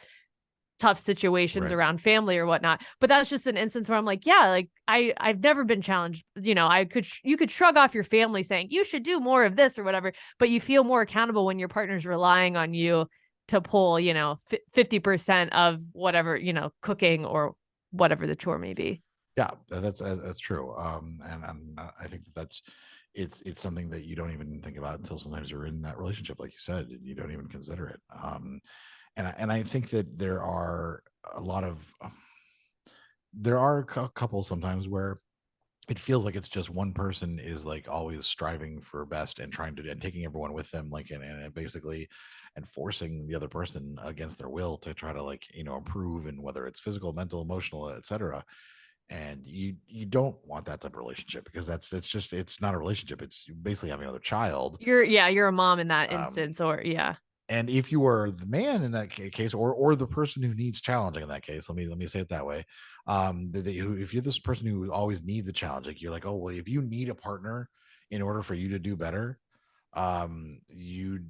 tough situations around family or whatnot. But that's just an instance where I'm like, yeah, like I've never been challenged. You could shrug off your family saying you should do more of this or whatever, but you feel more accountable when your partner's relying on you to pull, 50% of whatever, cooking or whatever the chore may be. Yeah, that's true. And I think it's something that you don't even think about until sometimes you're in that relationship, like you said, and you don't even consider it. And I think that there are couples sometimes where it feels like it's just one person is like always striving for best and and taking everyone with them, like, and basically forcing the other person against their will to try to improve, and whether it's physical, mental, emotional, etc. And you don't want that type of relationship, because it's not a relationship. It's basically having another child. You're a mom in that instance, And if you are the man in that case, or the person who needs challenging in that case, let me say it that way. If you're this person who always needs a challenge, like you're like, oh well, if you need a partner in order for you to do better, you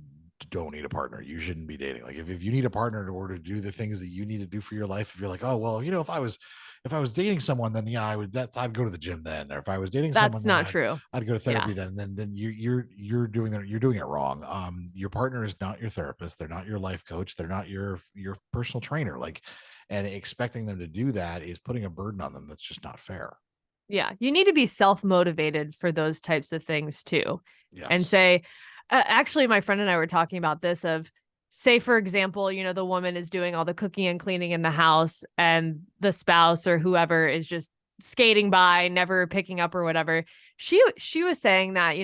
don't need a partner. You shouldn't be dating. Like if you need a partner in order to do the things that you need to do for your life, if you're like, oh well, if I was dating someone, then yeah, I'd go to the gym then. Or if I was dating someone, that's not true. I'd go to therapy then. Then you're doing it wrong. Your partner is not your therapist. They're not your life coach. They're not your personal trainer. And expecting them to do that is putting a burden on them. That's just not fair. Yeah. You need to be self-motivated for those types of things too. Yes. And say, actually, my friend and I were talking about this of, say, for example, the woman is doing all the cooking and cleaning in the house, and the spouse or whoever is just skating by, never picking up or whatever. She was saying that,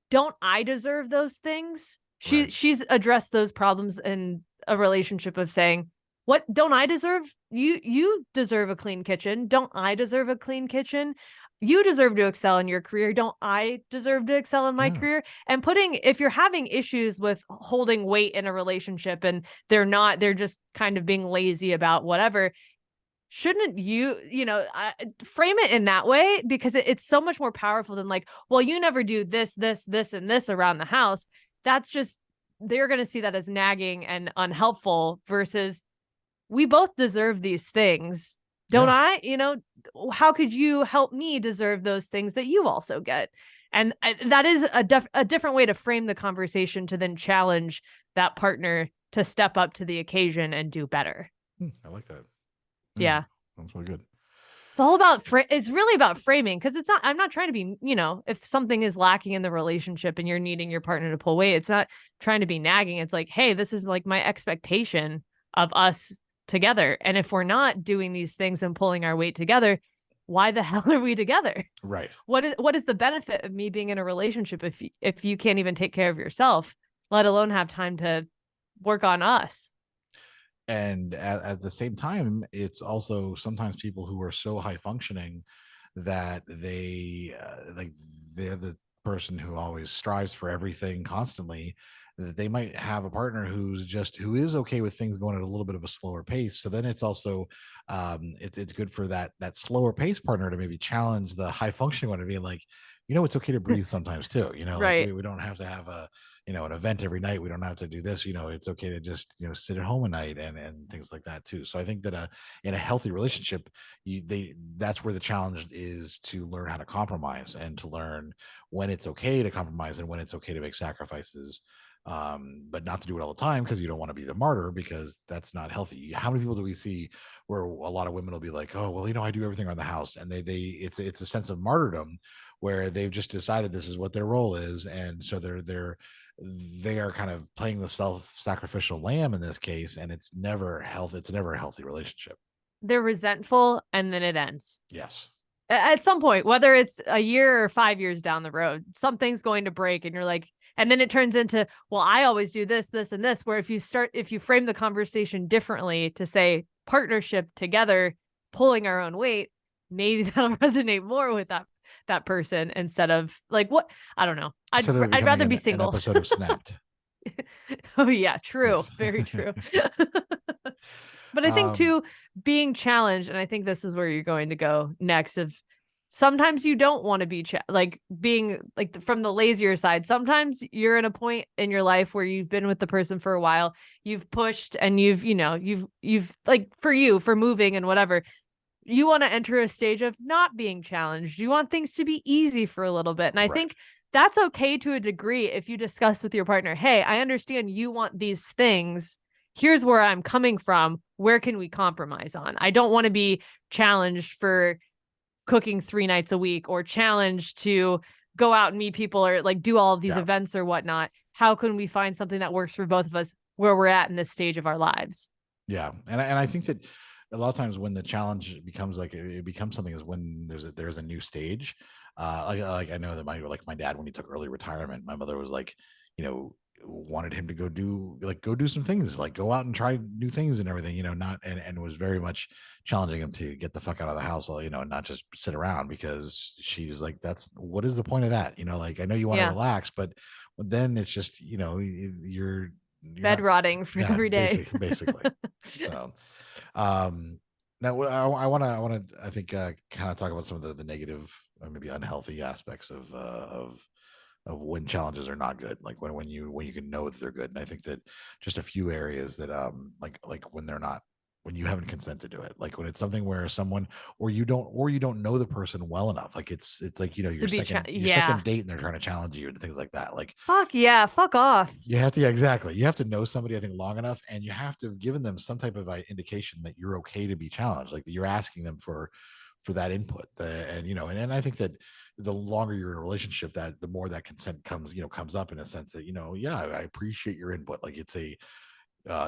don't I deserve those things? She's addressed those problems in a relationship of saying, what don't I deserve? You deserve a clean kitchen. Don't I deserve a clean kitchen? You deserve to excel in your career. Don't I deserve to excel in my career? And if you're having issues with holding weight in a relationship and they're just kind of being lazy about whatever, shouldn't you, frame it in that way? Because it's so much more powerful than like, well, you never do this, this, this, and this around the house. That's just, they're going to see that as nagging and unhelpful versus we both deserve these things. Don't I? How could you help me deserve those things that you also get? And that is a different way to frame the conversation to then challenge that partner to step up to the occasion and do better. I like that. Yeah. That's really good. It's all about, it's really about framing, because I'm not trying to be, if something is lacking in the relationship and you're needing your partner to pull weight, it's not trying to be nagging. It's like, hey, this is like my expectation of us together. And if we're not doing these things and pulling our weight together, why the hell are we together? Right. What is the benefit of me being in a relationship if you can't even take care of yourself, let alone have time to work on us? And at the same time, it's also sometimes people who are so high functioning that they're the person who always strives for everything constantly, that they might have a partner who is okay with things going at a little bit of a slower pace. So then it's also it's good for that slower pace partner to maybe challenge the high functioning one, to be like, it's okay to breathe sometimes too. Right. Like we don't have to have an event every night. We don't have to do this. It's okay to just sit at home at night and things like that too. So I think that in a healthy relationship, that's where the challenge is, to learn how to compromise and to learn when it's okay to compromise and when it's okay to make sacrifices. But not to do it all the time, because you don't want to be the martyr, because that's not healthy. How many people do we see where a lot of women will be like, oh, well, I do everything around the house, and it's a sense of martyrdom where they've just decided this is what their role is, and so they are kind of playing the self-sacrificial lamb in this case, and it's never healthy. It's never a healthy relationship. They're resentful, and then it ends. Yes. At some point, whether it's a year or 5 years down the road, something's going to break, and you're like, and then it turns into, well, I always do this, this, and this, where if you frame the conversation differently to say partnership together, pulling our own weight, maybe that'll resonate more with that person, instead of like, what? I don't know. I'd rather be single. An episode of Snapped. Oh yeah, true. Yes. Very true. But I think too, being challenged, and I think this is where you're going to go next, of sometimes you don't want to be being like from the lazier side. Sometimes you're in a point in your life where you've been with the person for a while, you've pushed, and you've like, for moving and whatever, you want to enter a stage of not being challenged. You want things to be easy for a little bit. And I think that's okay to a degree if you discuss with your partner, hey, I understand you want these things. Here's where I'm coming from. Where can we compromise on? I don't want to be challenged for cooking 3 nights a week, or challenged to go out and meet people, or like do all of these events or whatnot. How can we find something that works for both of us where we're at in this stage of our lives? Yeah. And I think that a lot of times when the challenge becomes like, it becomes something, is when there's a new stage. Like I know that my dad, when he took early retirement, my mother was like, wanted him to go do some things, like go out and try new things and everything, and was very much challenging him to get the fuck out of the house, while, not just sit around, because she was like, what is the point of that? Like, I know you want to relax, but then it's just, you're bed rotting for every day. Basically. So, now I want to, I think, kind of talk about some of the negative or maybe unhealthy aspects of when challenges are not good, like when you can know that they're good. And I think that just a few areas that like when they're not, when you haven't consented to it, like when it's something where someone, or you don't know the person well enough, like it's like, your second date, and they're trying to challenge you and things like that. Like, fuck off. You have to, exactly. You have to know somebody, I think, long enough, and you have to have given them some type of indication that you're okay to be challenged, like you're asking them for that input. And I think that the longer you're in a relationship, that the more that consent comes up, in a sense that, I appreciate your input. Like, it's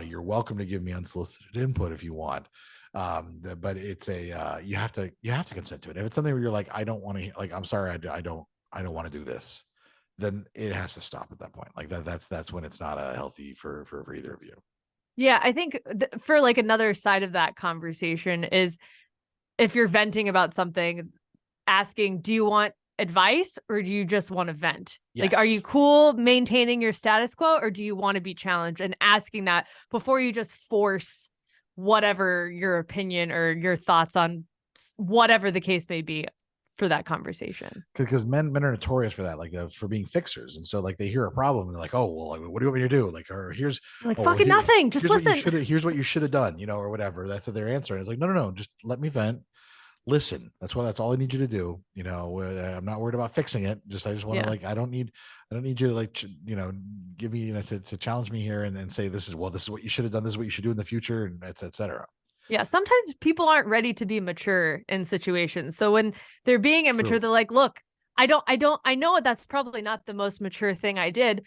you're welcome to give me unsolicited input if you want. But it's you have to consent to it. If it's something where you're like, I don't want to, like, I'm sorry, I don't want to do this, then it has to stop at that point. Like that's when it's not healthy for either of you. Yeah. I think for like another side of that conversation is, if you're venting about something, asking, do you want advice, or do you just want to vent? Yes. Like, are you cool maintaining your status quo, or do you want to be challenged? And asking that before you just force whatever your opinion or your thoughts on whatever the case may be for that conversation. Because men are notorious for that, like for being fixers, and so like they hear a problem and they're like, oh well, like, what do you want me to do? Like, or here's Like, oh, fucking nothing, just listen. Here's what you should have done, or whatever. That's what their answer. And it's like, no, just let me vent. Listen, that's all I need you to do. I'm not worried about fixing it. I just want to like, I don't need you to like, give me, to challenge me here and then say, this is what you should have done. This is what you should do in the future, and et cetera. Yeah, sometimes people aren't ready to be mature in situations. So when they're being immature, they're like, look, I know that's probably not the most mature thing I did.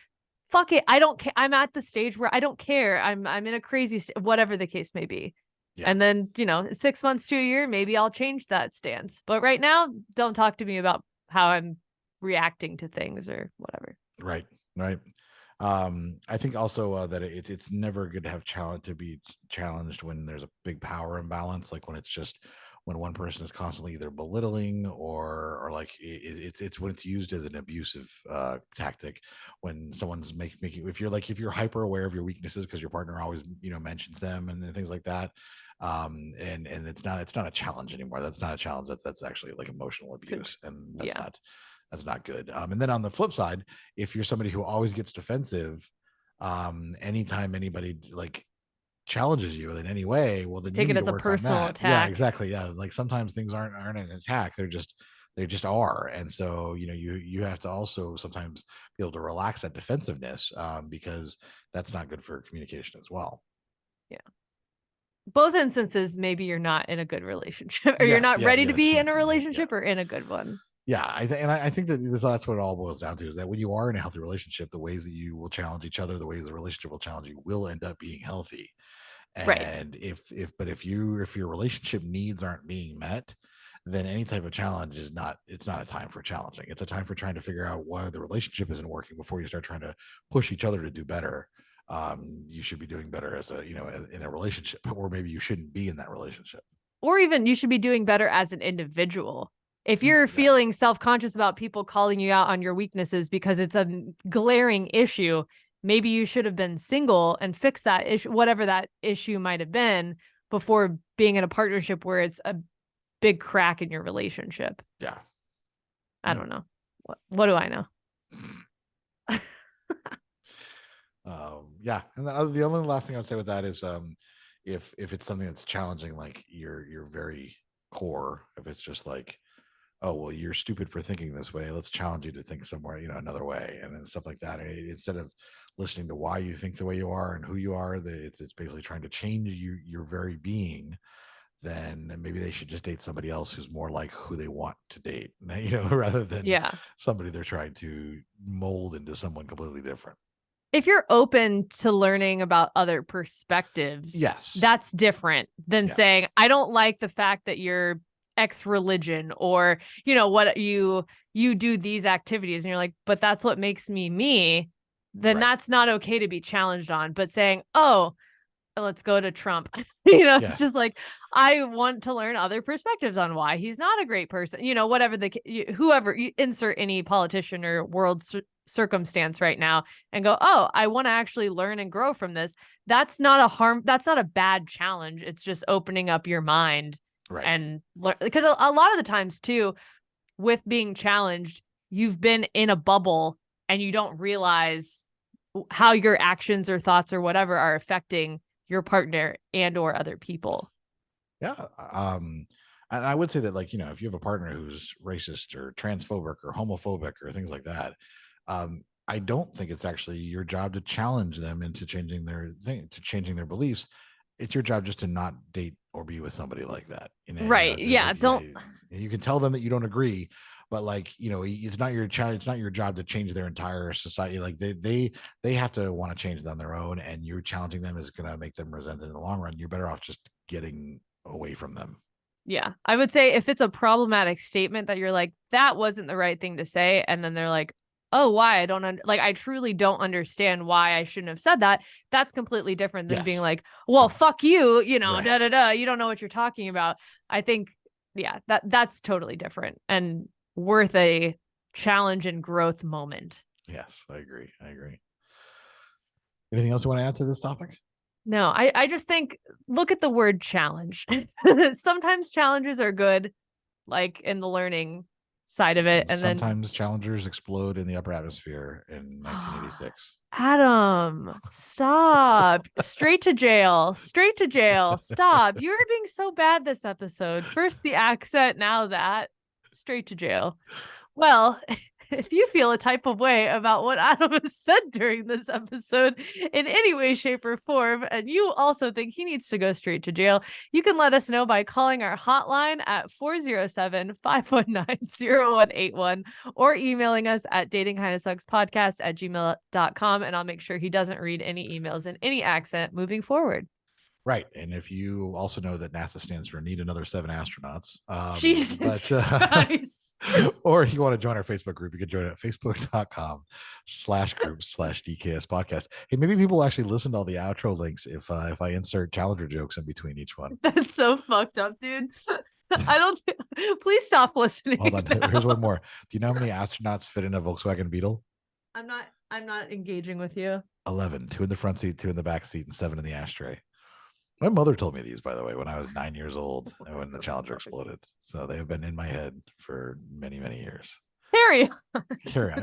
Fuck it. I don't care. I'm at the stage where I don't care. I'm in a crazy, whatever the case may be. Yeah. And then, 6 months to a year, maybe I'll change that stance. But right now, don't talk to me about how I'm reacting to things or whatever. Right. I think also that it's never good to have to be challenged when there's a big power imbalance, like when one person is constantly either belittling or like it's when it's used as an abusive tactic, when someone's making if you're hyper aware of your weaknesses because your partner always mentions them and things like that, and it's not a challenge anymore. That's not a challenge. That's actually like emotional abuse, and that's not good. And then on the flip side, if you're somebody who always gets defensive, anytime anybody like challenges you in any way, well, then take it as a personal attack. Yeah, exactly. Yeah, like sometimes things aren't an attack; they just are. And so you have to also sometimes be able to relax that defensiveness, because that's not good for communication as well. Yeah. Both instances, maybe you're not in a good relationship, or you're not ready to be in a relationship or in a good one. Yeah, I think that that's what it all boils down to, is that when you are in a healthy relationship, the ways that you will challenge each other, the ways the relationship will challenge you, will end up being healthy. And right. if your relationship needs aren't being met, then any type of challenge it's not a time for challenging. It's a time for trying to figure out why the relationship isn't working before you start trying to push each other to do better. You should be doing better as in a relationship, or maybe you shouldn't be in that relationship. Or even you should be doing better as an individual. If you're feeling self-conscious about people calling you out on your weaknesses because it's a glaring issue, maybe you should have been single and fixed that issue, whatever that issue might have been, before being in a partnership where it's a big crack in your relationship. Yeah. I don't know. What do I know? Yeah. And then the only last thing I would say with that is, if it's something that's challenging, like your very core, if it's just like, oh, well, you're stupid for thinking this way, let's challenge you to think somewhere, another way, and stuff like that. Instead of listening to why you think the way you are and who you are, it's basically trying to change your very being, then maybe they should just date somebody else who's more like who they want to date, rather than somebody they're trying to mold into someone completely different. If you're open to learning about other perspectives, that's different than saying, I don't like the fact that you're X religion, or what you do these activities, and you're like, but that's what makes me, then that's not okay to be challenged on. But saying, oh, let's go to Trump, it's just like, I want to learn other perspectives on why he's not a great person, whatever whoever you insert any politician or world circumstance right now, and go, oh, I want to actually learn and grow from this. That's not a bad challenge. It's just opening up your mind. Right. And because a lot of the times too, with being challenged, you've been in a bubble and you don't realize how your actions or thoughts or whatever are affecting your partner and or other people. Yeah. And I would say that, like, if you have a partner who's racist or transphobic or homophobic or things like that, I don't think it's actually your job to challenge them into changing their beliefs. It's your job just to not date or be with somebody like that. Right. Don't. You can tell them that you don't agree, but like, it's not your child. It's not your job to change their entire society. Like they have to want to change on their own, and you challenging them is going to make them resent it in the long run. You're better off just getting away from them. Yeah. I would say if it's a problematic statement that you're like, that wasn't the right thing to say, and then they're like, oh, why? I truly don't understand why I shouldn't have said that. That's completely different than being like, well, fuck you, you don't know what you're talking about. I think, that's totally different and worth a challenge and growth moment. Yes, I agree. Anything else you want to add to this topic? No, I just think, look at the word challenge. Sometimes challenges are good, like in the learning side of it. And sometimes challengers explode in the upper atmosphere in 1986. Adam, stop. Straight to jail. Straight to jail. Stop. You were being so bad this episode. First the accent, now that. Straight to jail. Well, if you feel a type of way about what Adam has said during this episode in any way, shape, or form, and you also think he needs to go straight to jail, you can let us know by calling our hotline at 407-519-0181 or emailing us at datingkindofsuckspodcast@gmail.com, and I'll make sure he doesn't read any emails in any accent moving forward. Right. And if you also know that NASA stands for need another 7 astronauts. Jesus Christ. Or if you want to join our Facebook group, you can join it at facebook.com/group/DKS podcast. Hey, maybe people actually listen to all the outro links if I insert challenger jokes in between each one. That's so fucked up, dude. I don't please stop listening. Hold on. Now. Here's one more. Do you know how many astronauts fit in a Volkswagen Beetle? I'm not engaging with you. 11, 2 in the front seat, 2 in the back seat, and 7 in the ashtray. My mother told me these, by the way, when I was 9 years old, when the Challenger exploded. So they have been in my head for many, many years. Carry on.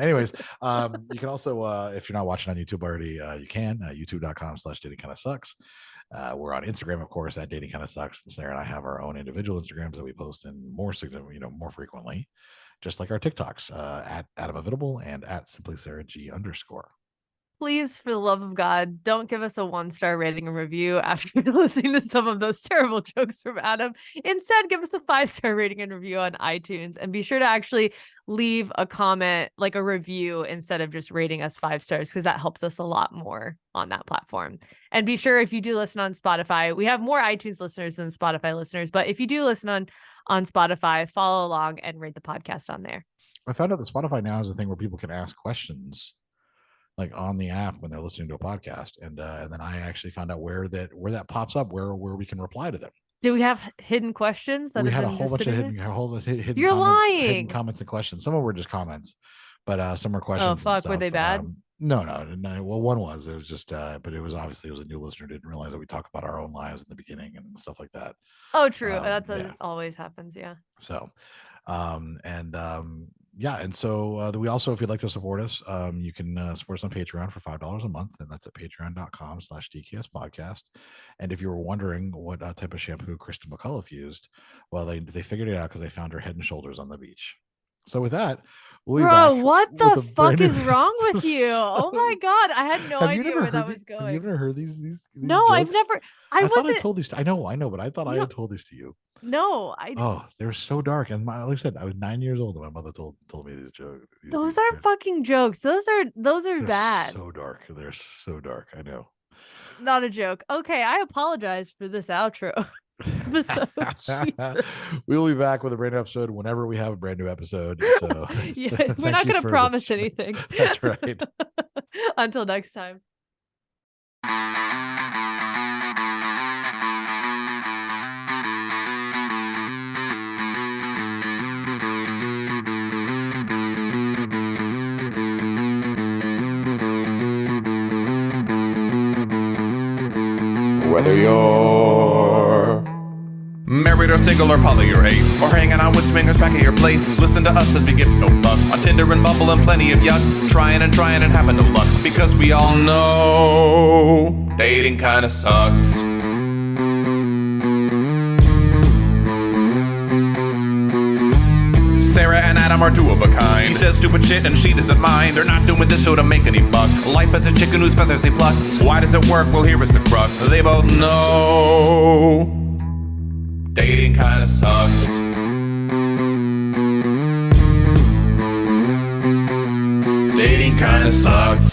Anyways, you can also, if you're not watching on YouTube already, you can, youtube.com/datingkindofsucks. We're on Instagram, of course, at datingkindofsucks. Sarah and I have our own individual Instagrams that we post in more frequently, just like our TikToks, at Adam Heath and at @simplysarahg_. Please, for the love of God, don't give us a 1-star rating and review after listening to some of those terrible jokes from Adam. Instead, give us a 5-star rating and review on iTunes, and be sure to actually leave a comment, like a review, instead of just rating us 5 stars, because that helps us a lot more on that platform. And be sure, if you do listen on Spotify, we have more iTunes listeners than Spotify listeners, but if you do listen on Spotify, follow along and rate the podcast on there. I found out that Spotify now has a thing where people can ask questions like on the app when they're listening to a podcast, and then I actually found out where that pops up, where we can reply to them. Do we have hidden questions? We had a whole bunch of hidden You're lying. Hidden comments and questions. Some of them were just comments, but some were questions. Oh fuck, and stuff. Were they bad? No. Well, one was. It was just, but it was obviously a new listener didn't realize that we talk about our own lives in the beginning and stuff like that. Oh, true. Always happens. Yeah. So, and so we also, if you'd like to support us, you can support us on Patreon for $5 a month, and that's at patreon.com/DKS podcast. And if you were wondering what type of shampoo Kristen McAuliffe used, well, they figured it out because they found her Head and Shoulders on the beach. So with that, bro, what the fuck is wrong with you? Oh my god, I had no idea where that was going. Have you ever heard these No, jokes? I've never. I thought I told these. I know, but I thought I had told these to you. No, Oh, they're so dark. And like I said, I was 9 years old and my mother told me these jokes. Those aren't fucking jokes. Those are bad. So dark. They're so dark. I know. Not a joke. Okay, I apologize for this outro. We'll be back with a brand new episode whenever we have a brand new episode. So yeah, we're not going to promise anything. That's right. Until next time. Whether you're married or single or poly or ace, or hanging out with swingers back at your place, listen to us as we give no fuck on Tinder and Bumble and plenty of yucks, trying and having no luck, because we all know dating kinda sucks. Sarah and Adam are two of a kind. He says stupid shit and she doesn't mind. They're not doing this show to make any buck. Life as a chicken whose feathers they pluck. Why does it work? Well, here is the crux. They both know dating kinda sucks. Dating kinda sucks.